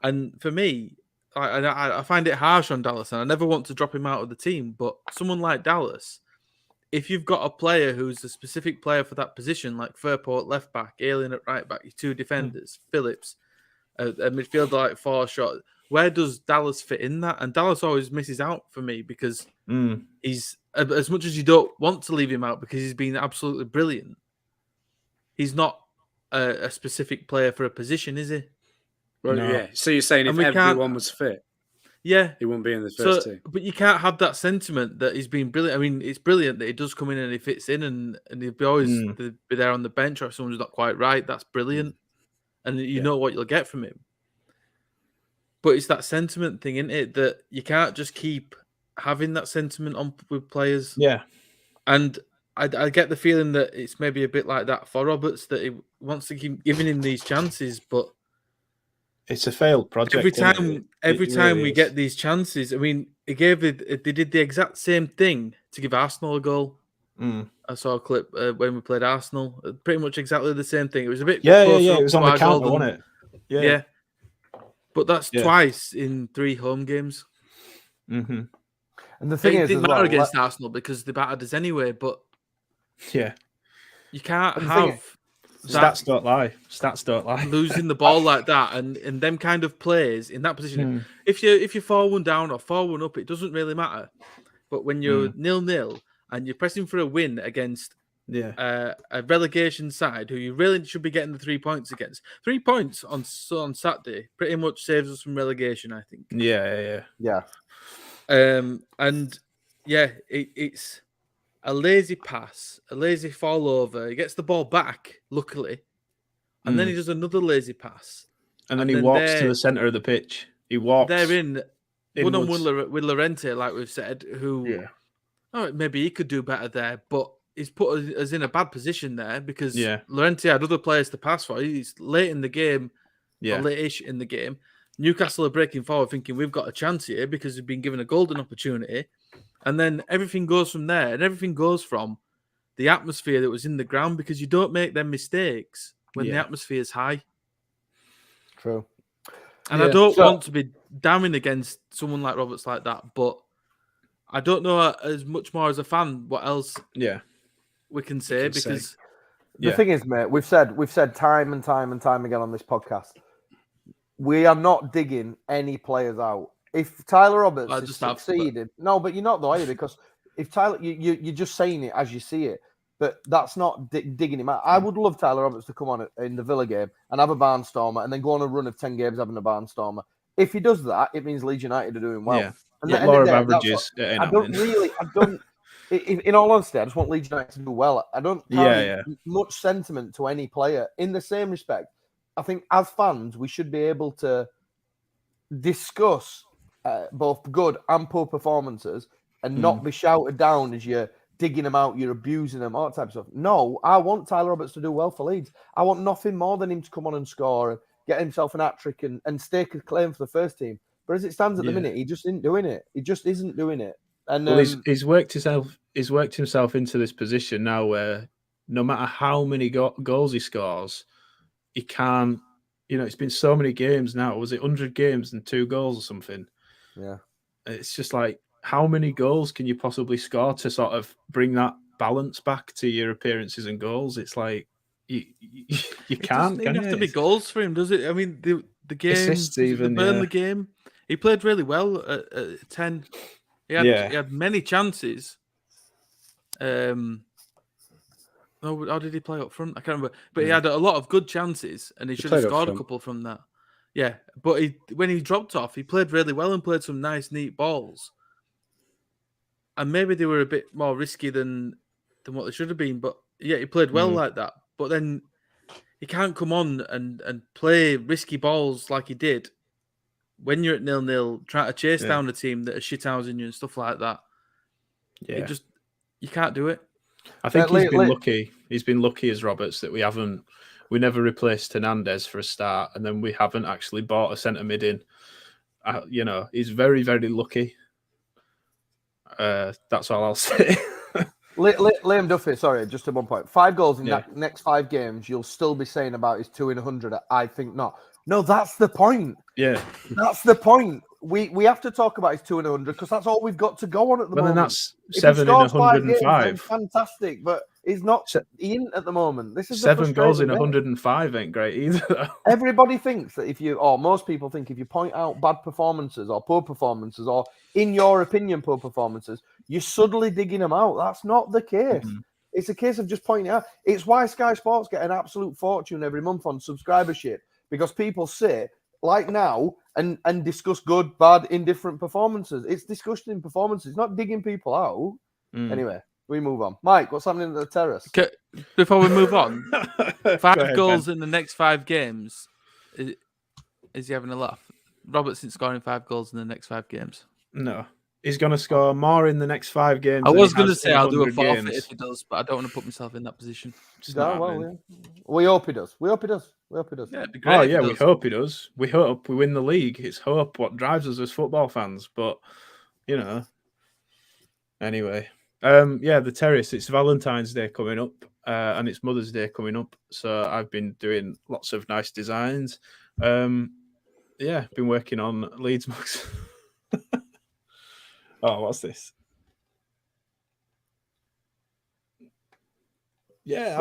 and for me, I find it harsh on Dallas, and I never want to drop him out of the team. But someone like Dallas, if you've got a player who's a specific player for that position, like Firpo at left back, Alien at right back, your 2 defenders, Phillips, a midfielder like 4 shot, where does Dallas fit in that? And Dallas always misses out for me because he's, as much as you don't want to leave him out because he's been absolutely brilliant, he's not a specific player for a position, is he? Well, no. Yeah. So you're saying if everyone was fit, yeah, he wouldn't be in the first team. But you can't have that sentiment that he's been brilliant. I mean, it's brilliant that he does come in and he fits in, and he'll be always be there on the bench, or if someone's not quite right, that's brilliant, and you know what you'll get from him. But it's that sentiment thing, isn't it? That you can't just keep having that sentiment on with players. Yeah, and I get the feeling that it's maybe a bit like that for Roberts, that he wants to keep giving him these chances, but it's a failed project. Every time we get these chances, I mean, they did the exact same thing to give Arsenal a goal. I saw a clip when we played Arsenal, pretty much exactly the same thing. It was a bit closer. It was on the counter, wasn't it? Yeah. But that's twice in 3 home games. And the thing is, it didn't matter against Arsenal because they battered us anyway. But you can't have. Stats don't lie. Losing the ball like that and them kind of plays in that position. If you're 4-1 down or 4-1 up, it doesn't really matter. But when you're 0-0 and you're pressing for a win against a relegation side who you really should be getting the 3 points against, 3 points on Saturday pretty much saves us from relegation, I think. Yeah. It's a lazy pass, a lazy fall over. He gets the ball back, luckily. And then he does another lazy pass. And then he walks to the centre of the pitch. He walks. They're in one-on-one with Llorente, like we've said, who maybe he could do better there. But he's put us in a bad position there because Llorente had other players to pass for. He's late in the game, or late-ish in the game. Newcastle are breaking forward thinking we've got a chance here because we've been given a golden opportunity. And then everything goes from there, and everything goes from the atmosphere that was in the ground because you don't make them mistakes when the atmosphere is high. True. And I don't want to be damning against someone like Roberts like that, but I don't know as much more as a fan what else we can say because the thing is, mate, we've said time and time again on this podcast, we are not digging any players out. If Tyler Roberts has succeeded, no, but you're not though, are you? Because if Tyler, you're just saying it as you see it, but that's not digging him out. I would love Tyler Roberts to come on in the Villa game and have a barnstormer and then go on a run of 10 games having a barnstormer. If he does that, it means Leeds United are doing well. Yeah. And law of averages. I don't. In all honesty, I just want Leeds United to do well. I don't carry much sentiment to any player. In the same respect, I think as fans, we should be able to discuss both good and poor performances and not be shouted down as you're digging them out, you're abusing them, all that type of stuff. No, I want Tyler Roberts to do well for Leeds. I want nothing more than him to come on and score and get himself an hat-trick and stake a claim for the first team. But as it stands at the minute, he just isn't doing it. He just isn't doing it. And well, he's worked himself into this position now where no matter how many goals he scores, he can't. It's been so many games now. Was it 100 games and 2 goals or something? Yeah. It's just like, how many goals can you possibly score to sort of bring that balance back to your appearances and goals? It's like you it can't. Doesn't even have to be goals for him, does it? I mean, the game, assists even, the Burnley game, he played really well at 10. He had many chances. No, how did he play up front? I can't remember. But he had a lot of good chances, and he should have scored a couple from that. Yeah, but when he dropped off, he played really well and played some nice, neat balls. And maybe they were a bit more risky than what they should have been. But yeah, he played well like that. But then he can't come on and play risky balls like he did when you're at 0-0, trying to chase down a team that are shithousing you and stuff like that. Yeah, you can't do it. I think he's been lucky. He's been lucky as Roberts that we never replaced Hernandez for a start, and then we haven't actually bought a centre mid in. He's very, very lucky. That's all I'll say. Liam Duffy, sorry, just at one point. 5 goals in that next 5 games, you'll still be saying about his 2 in 100. I think not. No, that's the point. Yeah. That's the point. We have to talk about his 2 in 100 because that's all we've got to go on at the moment. Then that's 7 in 105. Games, fantastic, but he's not in at the moment. This is 7 goals in 105 ain't great either. Everybody thinks that most people think if you point out bad performances or poor performances or, in your opinion, poor performances, you're suddenly digging them out. That's not the case. Mm-hmm. It's a case of just pointing out. It's why Sky Sports get an absolute fortune every month on subscribership, because people sit like now and discuss good, bad, indifferent performances. It's discussion in performances. It's not digging people out. Anyway, we move on. Mike, what's happening at the terrace? Okay, before we move on, 5 goals in the next 5 games. Is he having a laugh? Robertson scoring 5 goals in the next 5 games. No. He's going to score more in the next 5 games. I was going to say I'll do a forfeit if he does, but I don't want to put myself in that position. We hope he does. We hope he does. Yeah, it'd be great. Oh, yeah, we hope he does. We hope we win the league. It's hope what drives us as football fans. But, anyway. The terrace, it's Valentine's Day coming up and it's Mother's Day coming up. So I've been doing lots of nice designs. Been working on Leeds mugs. Oh, what's this? Yeah,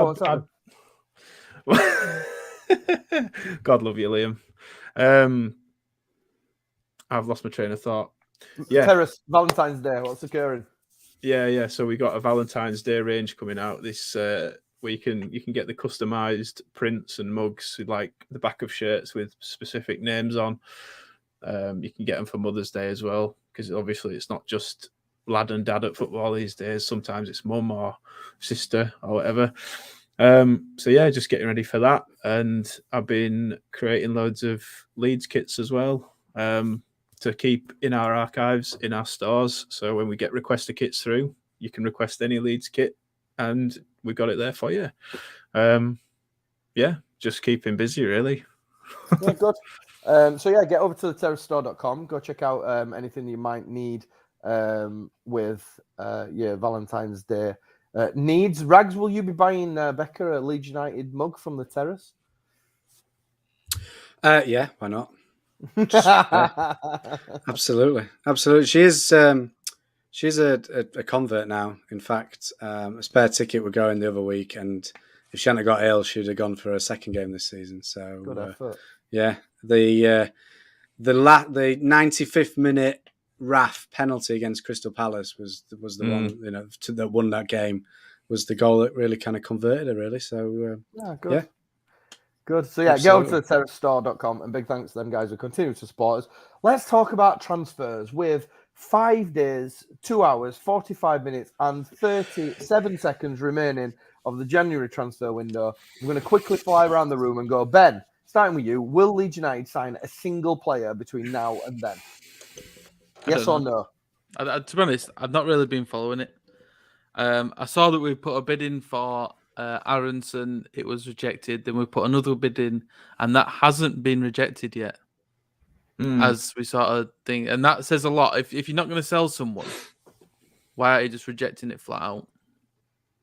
God love you, Liam. I've lost my train of thought. Yeah, terrace, Valentine's Day. What's occurring? Yeah. So we got a Valentine's Day range coming out this where you can get the customized prints and mugs with like the back of shirts with specific names on. You can get them for Mother's Day as well, because obviously it's not just lad and dad at football these days. Sometimes it's mum or sister or whatever. Just getting ready for that. And I've been creating loads of Leeds kits as well to keep in our archives, in our stores. So when we get requester kits through, you can request any Leeds kit and we got it there for you. Just keeping busy, really. Yeah, good. Get over to the terracestore.com. Go check out anything you might need with your Valentine's Day needs. Rags, will you be buying Becca a Leeds United mug from the terrace? Yeah, why not? Absolutely. She's a convert now. In fact, a spare ticket would go in the other week, and if she hadn't got ill, she'd have gone for a second game this season. So good effort. Yeah, the 95th minute RAF penalty against Crystal Palace was the one that won that game. Was the goal that really kind of converted her, really. So good. Yeah. Good. So get over to the terracestore.com, and big thanks to them guys who continue to support us. Let's talk about transfers with 5 days, 2 hours, 45 minutes, and 37 seconds remaining of the January transfer window. I'm going to quickly fly around the room and go, Ben, starting with you, will Leeds United sign a single player between now and then? Yes or no? To be honest, I've not really been following it. I saw that we put a bid in for Aronson. It was rejected. Then we put another bid in, and that hasn't been rejected yet. As we sort of think. And that says a lot. If you're not going to sell someone, Why are you just rejecting it flat out?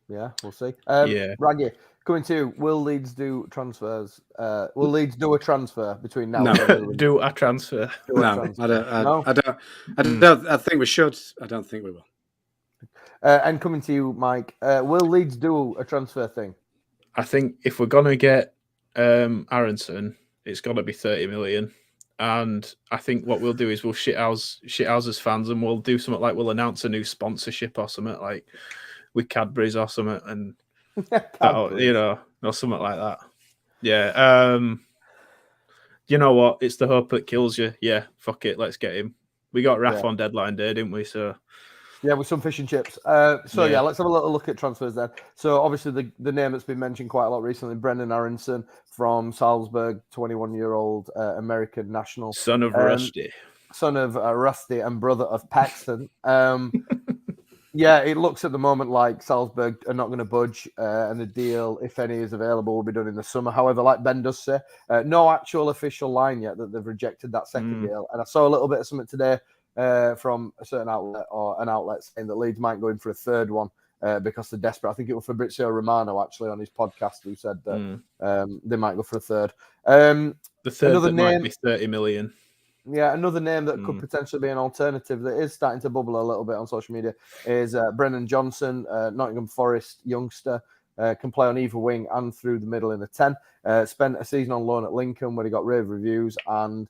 Yeah, we'll see. Yeah. Raggy, coming to you, will Leeds do transfers? Will Leeds do a transfer between now No. and then? Do a transfer. I don't. I think we should. I don't think we will. And coming to you, Mike, will Leeds do a transfer thing? I think if we're gonna get Aronson, it's got to be 30 million. And I think what we'll do is we'll shithouse as fans, and we'll do something like we'll announce a new sponsorship or something like with Cadbury's or something, and or something like that. Yeah. You know what? It's the hope that kills you. Yeah, fuck it, let's get him. We got Raf on deadline day, didn't we? So yeah, with some fish and chips. Let's have a little look at transfers then. So obviously the name that's been mentioned quite a lot recently, Brendan Aronson from Salzburg, 21-year-old American national. Son of Rusty. Son of Rusty and brother of Paxton. Yeah, it looks at the moment like Salzburg are not going to budge, and the deal, if any, is available, will be done in the summer. However, like Ben does say, no actual official line yet that they've rejected that second deal. And I saw a little bit of something today from a certain outlet or an outlet saying that Leeds might go in for a third one because they're desperate. I think it was Fabrizio Romano actually on his podcast who said that they might go for a third. The third might be 30 million. Yeah, another name that could potentially be an alternative that is starting to bubble a little bit on social media is Brennan Johnson, Nottingham Forest youngster, can play on either wing and through the middle in the 10. Spent a season on loan at Lincoln where he got rave reviews, and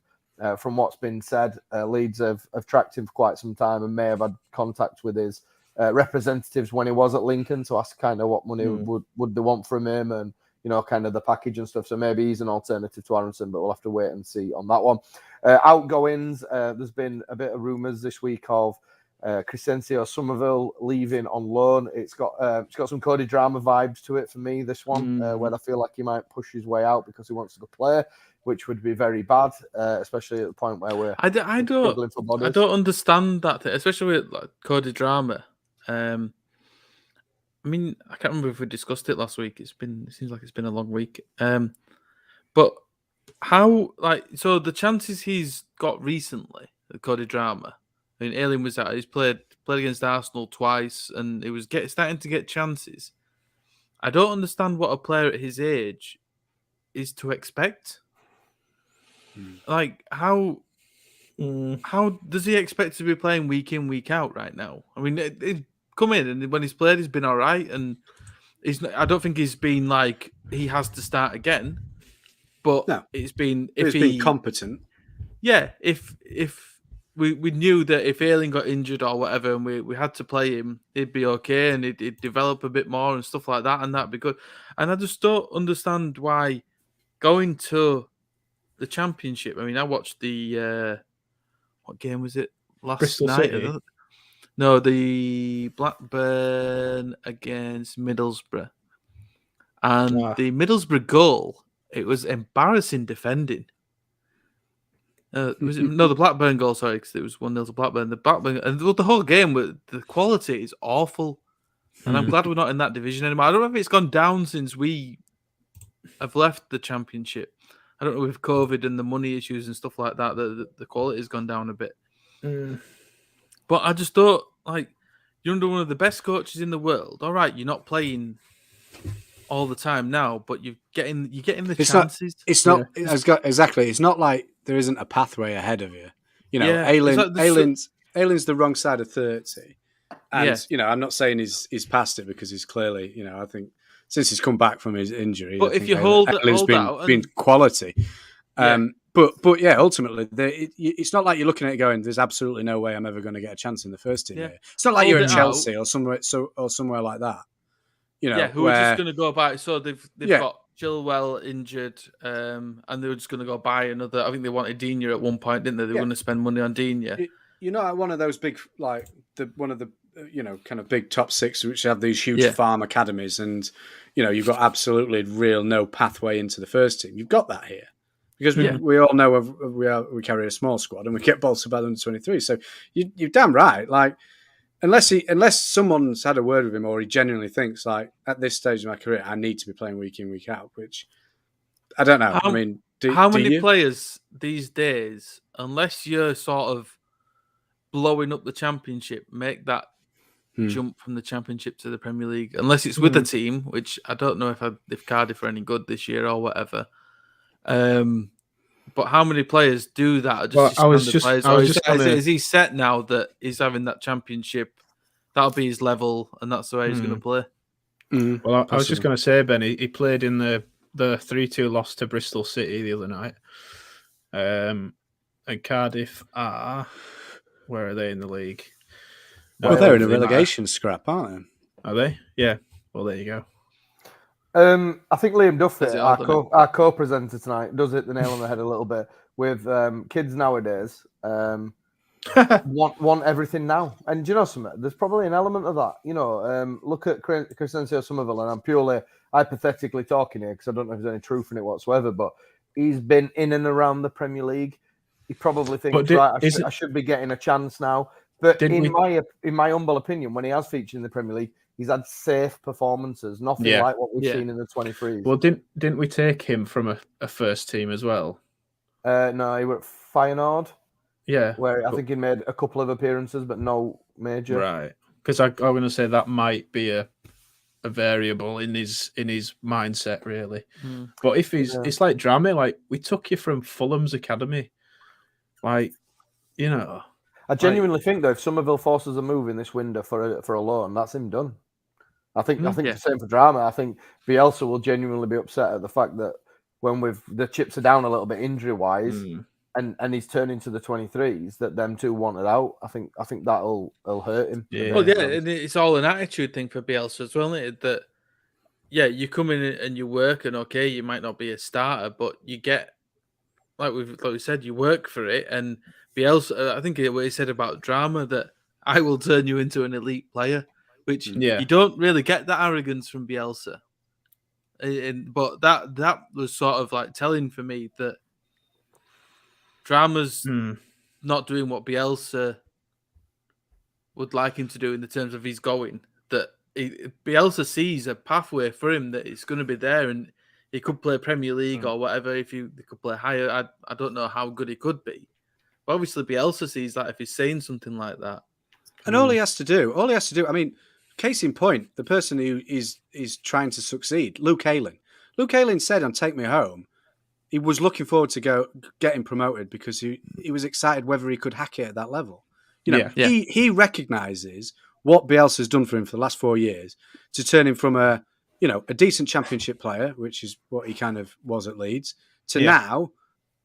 from what's been said, Leeds have tracked him for quite some time and may have had contact with his representatives when he was at Lincoln to ask kind of what money would they want from him and, you know, kind of the package and stuff. So maybe he's an alternative to Aronson, but we'll have to wait and see on that one. Outgoings, there's been a bit of rumours this week of Crescencio Somerville leaving on loan. It's got some Cody Drama vibes to it for me, this one, where I feel like he might push his way out because he wants to go play, which would be very bad, especially at the point where we're struggling for bodies. I don't understand that, especially with like, Cody Drama. I mean, I can't remember if we discussed it last week. It seems like it's been a long week. But how, like, so the chances he's got recently, the Cody Drama. I mean, Ailing was out. He's played against Arsenal twice, and it was starting to get chances. I don't understand what a player at his age is to expect. Like, how does he expect to be playing week in, week out right now? I mean, he's come in, and when he's played, he's been all right, and I don't think he's been like he has to start again. But no, he's been competent. Yeah, if we knew that if Ailing got injured or whatever, and we had to play him, he'd be okay, and he'd develop a bit more and stuff like that, and that'd be good. And I just don't understand why going to the Championship. I mean, I watched the what game was it last Bristol night? City. No, the Blackburn against Middlesbrough, and the Middlesbrough goal. It was embarrassing defending. The Blackburn goal, sorry, because it was 1-0 to Blackburn. The Blackburn and the whole game, the quality is awful, and I'm glad we're not in that division anymore. I don't know if it's gone down since we have left the Championship. I don't know with COVID and the money issues and stuff like that. The quality has gone down a bit. But I just thought, like, you're under one of the best coaches in the world. All right, you're not playing all the time now, but you're getting the chances. Exactly. It's not like there isn't a pathway ahead of you. You know, Ailing's the wrong side of 30, and you know, I'm not saying he's past it because he's clearly, you know, I think since he's come back from his injury, but if you hold been quality. But yeah, ultimately, it's not like you're looking at it going, "There's absolutely no way I'm ever going to get a chance in the first team." Yeah. It's not like you're at Chelsea or somewhere like that. You know, who are just going to go by. So they've got Chilwell injured, and they were just going to go buy another. I think they wanted Digne at one point, didn't they? They were going to spend money on Digne. You're not one of those big, like one of the kind of big top six, which have these huge farm academies, and you know, you've got absolutely real no pathway into the first team. You've got that here because we all know we carry a small squad and we get bolstered by the under 23. So you're damn right, like. Unless someone's had a word with him or he genuinely thinks, like, at this stage of my career, I need to be playing week in, week out, which I don't know. How many players these days, unless you're sort of blowing up the Championship, make that jump from the Championship to the Premier League, unless it's with a team, which I don't know if Cardiff are any good this year or whatever. But how many players do that? Is he set now that he's having that Championship? That'll be his level, and that's the way he's going to play. Well, I was just going to say, Ben, he played in the 3-2 loss to Bristol City the other night. And Cardiff where are they in the league? Well, they're in a relegation scrap, aren't they? Are they? Yeah. Well, there you go. I think Liam Duffy, our co-presenter tonight, does hit the nail on the head a little bit with kids nowadays. want everything now, and do you know something? There's probably an element of that. Look at Crescencio Somerville, and I'm purely hypothetically talking here because I don't know if there's any truth in it whatsoever. But he's been in and around the Premier League. He probably thinks, I should be getting a chance now. But in my humble opinion, when he has featured in the Premier League, he's had safe performances, nothing like what we've seen in the 23s. Well, didn't we take him from a first team as well? No, he were at Feyenoord. Yeah, where I think he made a couple of appearances, but no major. Right, because I'm going to say that might be a variable in his mindset, really. But if it's like Dramé, like we took you from Fulham's academy, like I genuinely think though, if Somerville forces a move in this window for a loan, that's him done. I think the same for Dramé. I think Bielsa will genuinely be upset at the fact that when the chips are down a little bit injury wise. And he's turning to the 23s that them two wanted out. I think that'll hurt him. Yeah. Well, and it's all an attitude thing for Bielsa as well, isn't it? That you come in and you work, and okay, you might not be a starter, but you get like we said, you work for it. And Bielsa, I think what he said about Dramé, that I will turn you into an elite player, which you don't really get that arrogance from Bielsa. But that was sort of like telling for me that Dramé's not doing what Bielsa would like him to do in the terms of he's going. That Bielsa sees a pathway for him that it's going to be there, and he could play Premier League or whatever. They could play higher. I don't know how good he could be. But obviously, Bielsa sees that if he's saying something like that. And all he has to do. I mean, case in point, the person who is trying to succeed, Luke Ayling. Luke Ayling said on Take Me Home, he was looking forward to getting promoted because he was excited whether he could hack it at that level. He recognises what Bielsa's done for him for the last 4 years to turn him from a decent Championship player, which is what he kind of was at Leeds, to now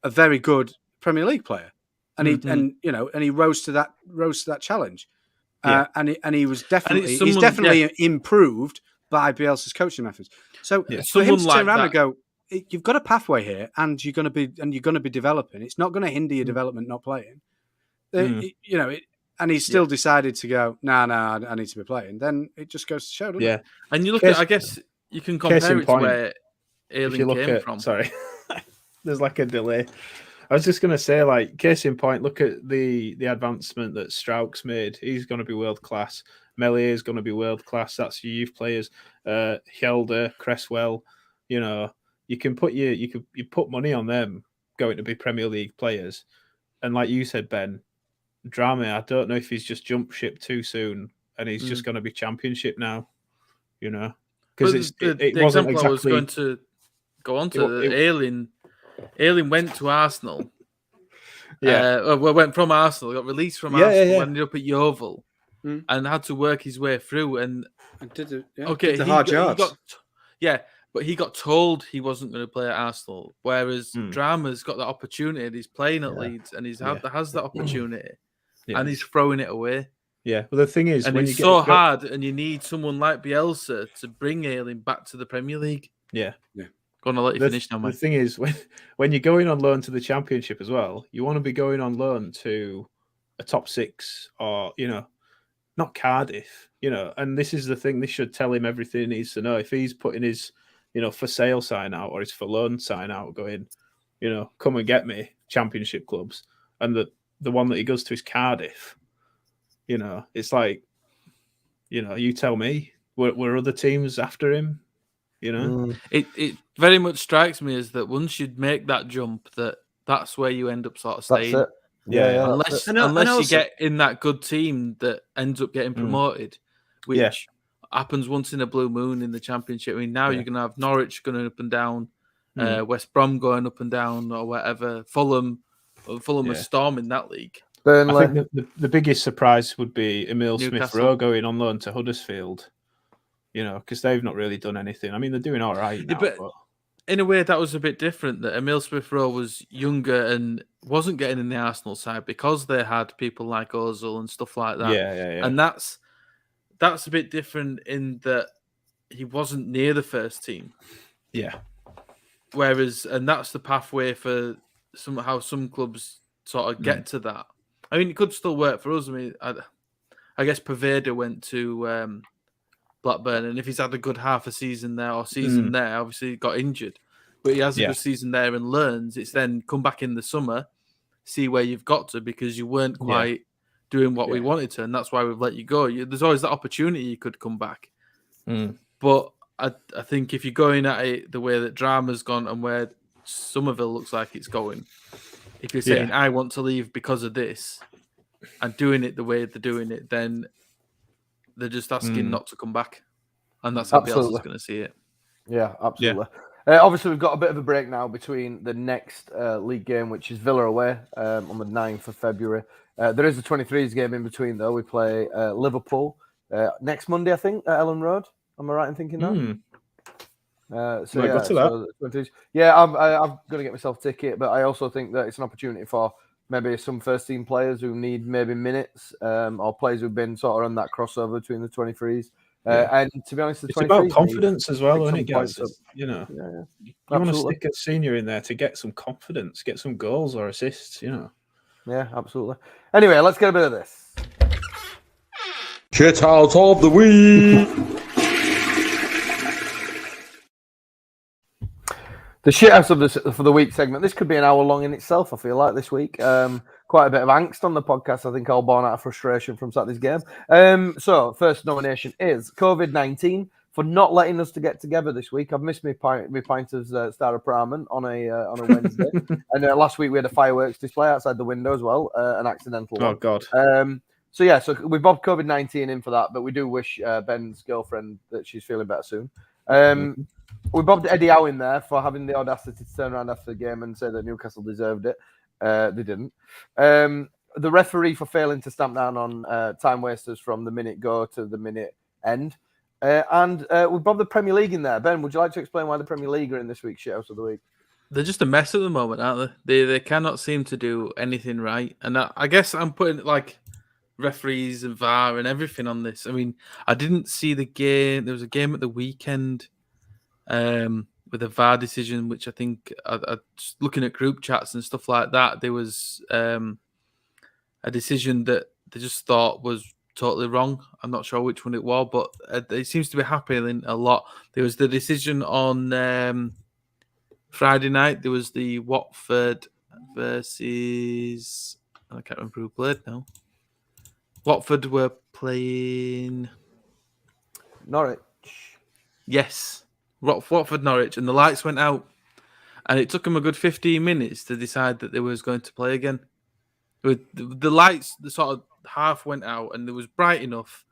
a very good Premier League player, and he rose to that challenge, and he was definitely improved by Bielsa's coaching methods. So for him to turn around and go, you've got a pathway here, and you're going to be developing. It's not going to hinder your development not playing. And he's still decided to go. Nah, I need to be playing. Then it just goes to show, doesn't it? And you look at, I guess you can compare it to where Ayling came from. Sorry, there's like a delay. I was just going to say, like, case in point, look at the advancement that Strauch's made. He's going to be world class. Melier is going to be world class. That's your youth players. Hjelde, Cresswell. You can put you put money on them going to be Premier League players, and like you said, Ben, Dramé, I don't know if he's just jumped ship too soon and he's just going to be Championship now, because it wasn't exactly. I was going to go on to Ayling. Ayling went to Arsenal. Went from Arsenal, got released from Arsenal, ended up at Yeovil, and had to work his way through. And did the hard yards. But he got told he wasn't going to play at Arsenal, whereas Dramé's got the opportunity. And he's playing at Leeds, and has the opportunity, and he's throwing it away. Yeah, well, the thing is, and it's so hard, and you need someone like Bielsa to bring Ayling back to the Premier League. Yeah. Go on, I'll let you finish now, mate. The thing is, when you're going on loan to the Championship as well, you want to be going on loan to a top six or, not Cardiff, and this is the thing. This should tell him everything he needs to know. If he's putting his for sale sign out or his for loan sign out going, come and get me, Championship clubs. And the one that he goes to is Cardiff. It's like, you tell me, were other teams after him? It very much strikes me as that once you make that jump, that's where you end up sort of staying. That's it. Unless you get in that good team that ends up getting promoted. which happens once in a blue moon in the Championship. I mean, now you're going to have Norwich going up and down, West Brom going up and down, or whatever. Fulham are storming that league. Burnley. I think the biggest surprise would be Emile Smith-Rowe going on loan to Huddersfield. Because they've not really done anything. I mean, they're doing all right now, but in a way, that was a bit different. That Emile Smith-Rowe was younger and wasn't getting in the Arsenal side because they had people like Ozil and stuff like that. Yeah. And that's a bit different in that he wasn't near the first team. Yeah. And that's the pathway for how some clubs sort of get to that. I mean, it could still work for us. I mean, I guess Paveda went to Blackburn, and if he's had a good half a season there there, obviously he got injured. But he has a good season there and learns. It's then come back in the summer, see where you've got to, because you weren't quite doing what we wanted to, and that's why we've let you go. There's always that opportunity you could come back. But I think if you're going at it the way that Drama's gone and where Somerville looks like it's going, if you're saying, I want to leave because of this, and doing it the way they're doing it, then they're just asking not to come back. And that's how Bielsa's going to see it. Yeah, absolutely. Obviously, we've got a bit of a break now between the next league game, which is Villa away on the 9th of February. There is a 23s game in between, though. We play Liverpool next Monday, I think, at Ellen Road. Am I right in thinking that? I'm going to get myself a ticket, but I also think that it's an opportunity for maybe some first-team players who need maybe minutes, or players who've been sort of on that crossover between the 23s. And to be honest, the 23s about confidence as well, isn't it, guys? You want to stick a senior in there to get some confidence, get some goals or assists, Yeah, absolutely. Anyway, let's get a bit of this. Shithouse of the week. The shithouse for the week segment. This could be an hour long in itself, I feel like, this week. Quite a bit of angst on the podcast, I think, all born out of frustration from Saturday's game. So, first nomination is COVID-19 for not letting us to get together this week. I've missed my pint of Star of Pramen on a Wednesday. And last week we had a fireworks display outside the window as well, an accidental one. Oh, God. So we bobbed COVID-19 in for that, but we do wish Ben's girlfriend that she's feeling better soon. We bobbed Eddie Howe in there for having the audacity to turn around after the game and say that Newcastle deserved it. They didn't. The referee for failing to stamp down on time wasters from the minute go to the minute end. And we bobbed the Premier League in there. Ben, would you like to explain why the Premier League are in this week's Shithouse of the Week? They're just a mess at the moment, aren't they? They cannot seem to do anything right. And I guess I'm putting like referees and VAR and everything on this. I mean, I didn't see the game. There was a game at the weekend with a VAR decision, which I think, just looking at group chats and stuff like that, there was a decision that they just thought was totally wrong. I'm not sure which one it was, but it seems to be happening a lot. There was the decision on Friday night. There was the Watford versus... I can't remember who played now. Watford were playing... Norwich. Yes. Watford Norwich, and the lights went out, and it took them a good 15 minutes to decide that they was going to play again. The lights, the sort of half went out, and it was bright enough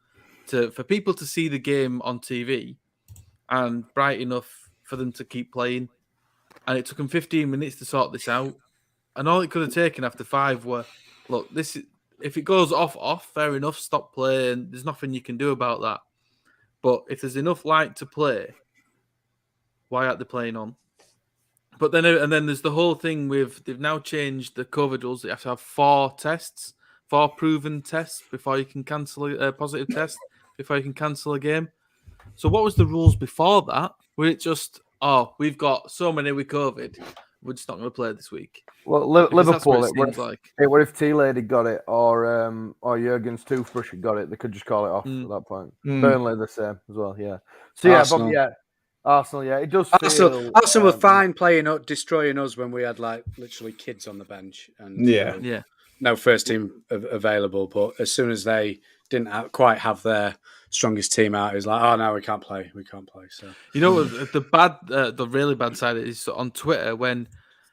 for people to see the game on TV, and bright enough for them to keep playing. And it took them 15 minutes to sort this out, and all it could have taken after 5 were, look, if it goes off, fair enough, stop playing. There's nothing you can do about that. But if there's enough light to play, why aren't they playing on? But then there's the whole thing with, they've now changed the COVID rules. You have to have 4 proven tests before you can cancel a positive test, before you can cancel a game. So what was the rules before that? Were it just, we've got so many with COVID, we're just not going to play this week? Well, Liverpool, it were if T-Lady got it or Jurgen's toothbrush had got it, they could just call it off at that point. Burnley the same as well, yeah. So Arsenal, it does feel... Arsenal were fine playing up, destroying us when we had like literally kids on the bench. And no first team available, but as soon as they didn't quite have their strongest team out, it was like, no, we can't play. So the really bad side is on Twitter when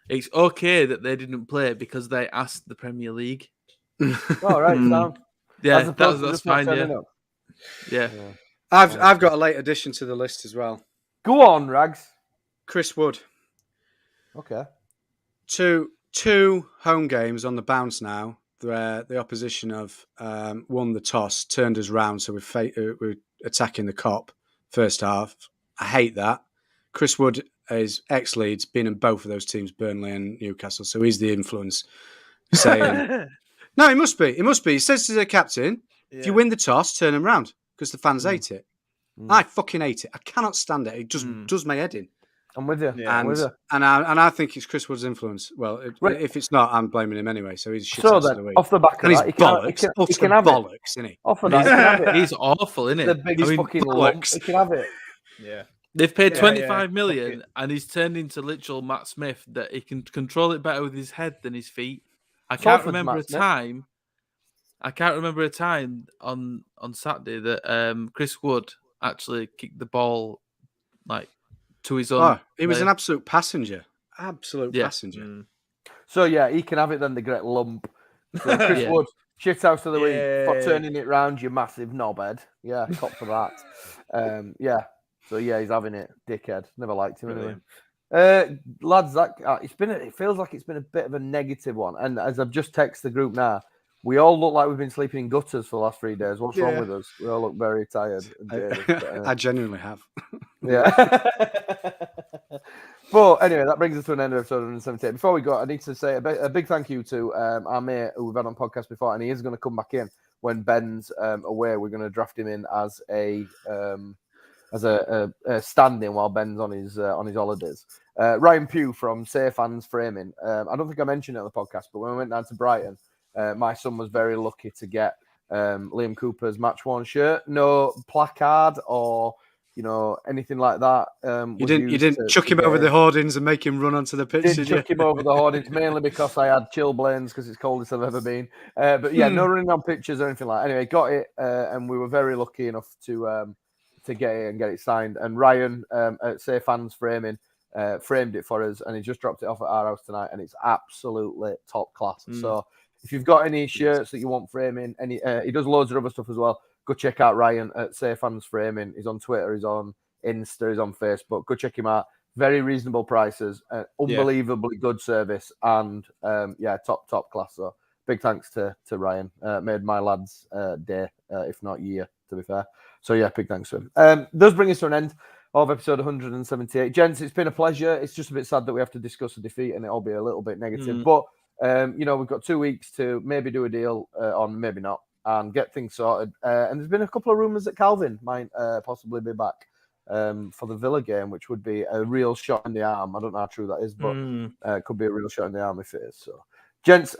it's okay that they didn't play because they asked the Premier League. Right, so yeah, that's fine. Yeah. Yeah. I've got a late addition to the list as well. Go on, Rags. Chris Wood. Okay. Two home games on the bounce now. Where the opposition have won the toss, turned us round, so we're attacking the Kop first half. I hate that. Chris Wood is ex-Leeds, been in both of those teams, Burnley and Newcastle, so he's the influence. Saying, no, he must be. He says to the captain, if you win the toss, turn them round, because the fans hate it. I fucking hate it. I cannot stand it. It just does my head in. I'm with you. Yeah. And I think it's Chris Wood's influence. Well, if it's not, I'm blaming him anyway. So he's shit of the week. Off the back of that, he can have bollocks, isn't he? Off of that, he can have it. He's awful, isn't The he? biggest fucking lump. He can have it. Yeah. They've paid 25 million, and he's turned into literal Matt Smith that he can control it better with his head than his feet. I can't remember a time on Saturday that Chris Wood actually kicked the ball like to his own. Oh, he was an absolute passenger. Passenger. So yeah, he can have it then, the great lump. So Chris Wood, shithouse of the week for turning it round, you massive knobhead. Yeah, cop for that. So yeah, he's having it, dickhead. Never liked him anyway. Lads, it feels like it's been a bit of a negative one. And as I've just texted the group now, we all look like we've been sleeping in gutters for the last 3 days. What's wrong with us? We all look very tired. I genuinely have. Yeah. But anyway, that brings us to an end of episode 178. Before we go, I need to say a big thank you to our mate who we've had on podcast before, and he is going to come back in when Ben's away. We're going to draft him in as a stand-in while Ben's on his holidays. Ryan Pugh from Say Fans Framing. I don't think I mentioned it on the podcast, but when we went down to Brighton, my son was very lucky to get Liam Cooper's match-worn shirt. No placard or anything like that. You didn't chuck him over the hoardings and make him run onto the pitch, did you? Chuck him over the hoardings, mainly because I had chilblains because it's coldest I've ever been. But yeah, no running on pitches or anything like that. Anyway, got it, and we were very lucky enough to get it and get it signed. And Ryan at Say Fans Framing framed it for us, and he just dropped it off at our house tonight, and it's absolutely top class. So if you've got any shirts that you want framing, he does loads of other stuff as well. Go check out Ryan at Say Fans Framing. He's on Twitter, he's on Insta, he's on Facebook. Go check him out. Very reasonable prices, unbelievably good service, and top class. So big thanks to Ryan. Made my lads' day, if not year, to be fair. So yeah, big thanks to him. Does bring us to an end of episode 178. Gents, it's been a pleasure. It's just a bit sad that we have to discuss a defeat and it'll be a little bit negative. But we've got 2 weeks to maybe do a deal on, maybe not, and get things sorted. And there's been a couple of rumours that Calvin might possibly be back for the Villa game, which would be a real shot in the arm. I don't know how true that is, but it could be a real shot in the arm if it is. So, gents,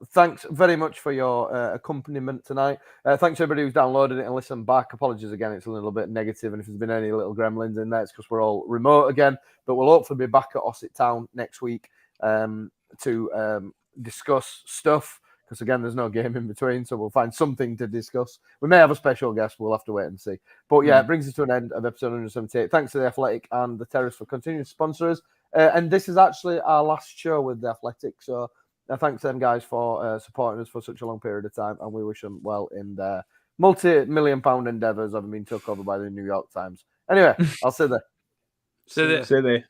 thanks very much for your accompaniment tonight. Thanks to everybody who's downloaded it and listened back. Apologies again, it's a little bit negative, and if there's been any little gremlins in there, it's because we're all remote again. But we'll hopefully be back at Ossett Town next week to discuss stuff, because again, there's no game in between, so we'll find something to discuss. We may have a special guest, we'll have to wait and see. But yeah, it brings us to an end of episode 178. Thanks to The Athletic and The Terrace for continuing to sponsor us. And this is actually our last show with The Athletic, so thanks to them guys for supporting us for such a long period of time, and we wish them well in their multi-million-pound endeavours having been took over by the New York Times. Anyway, I'll see you there. See you there.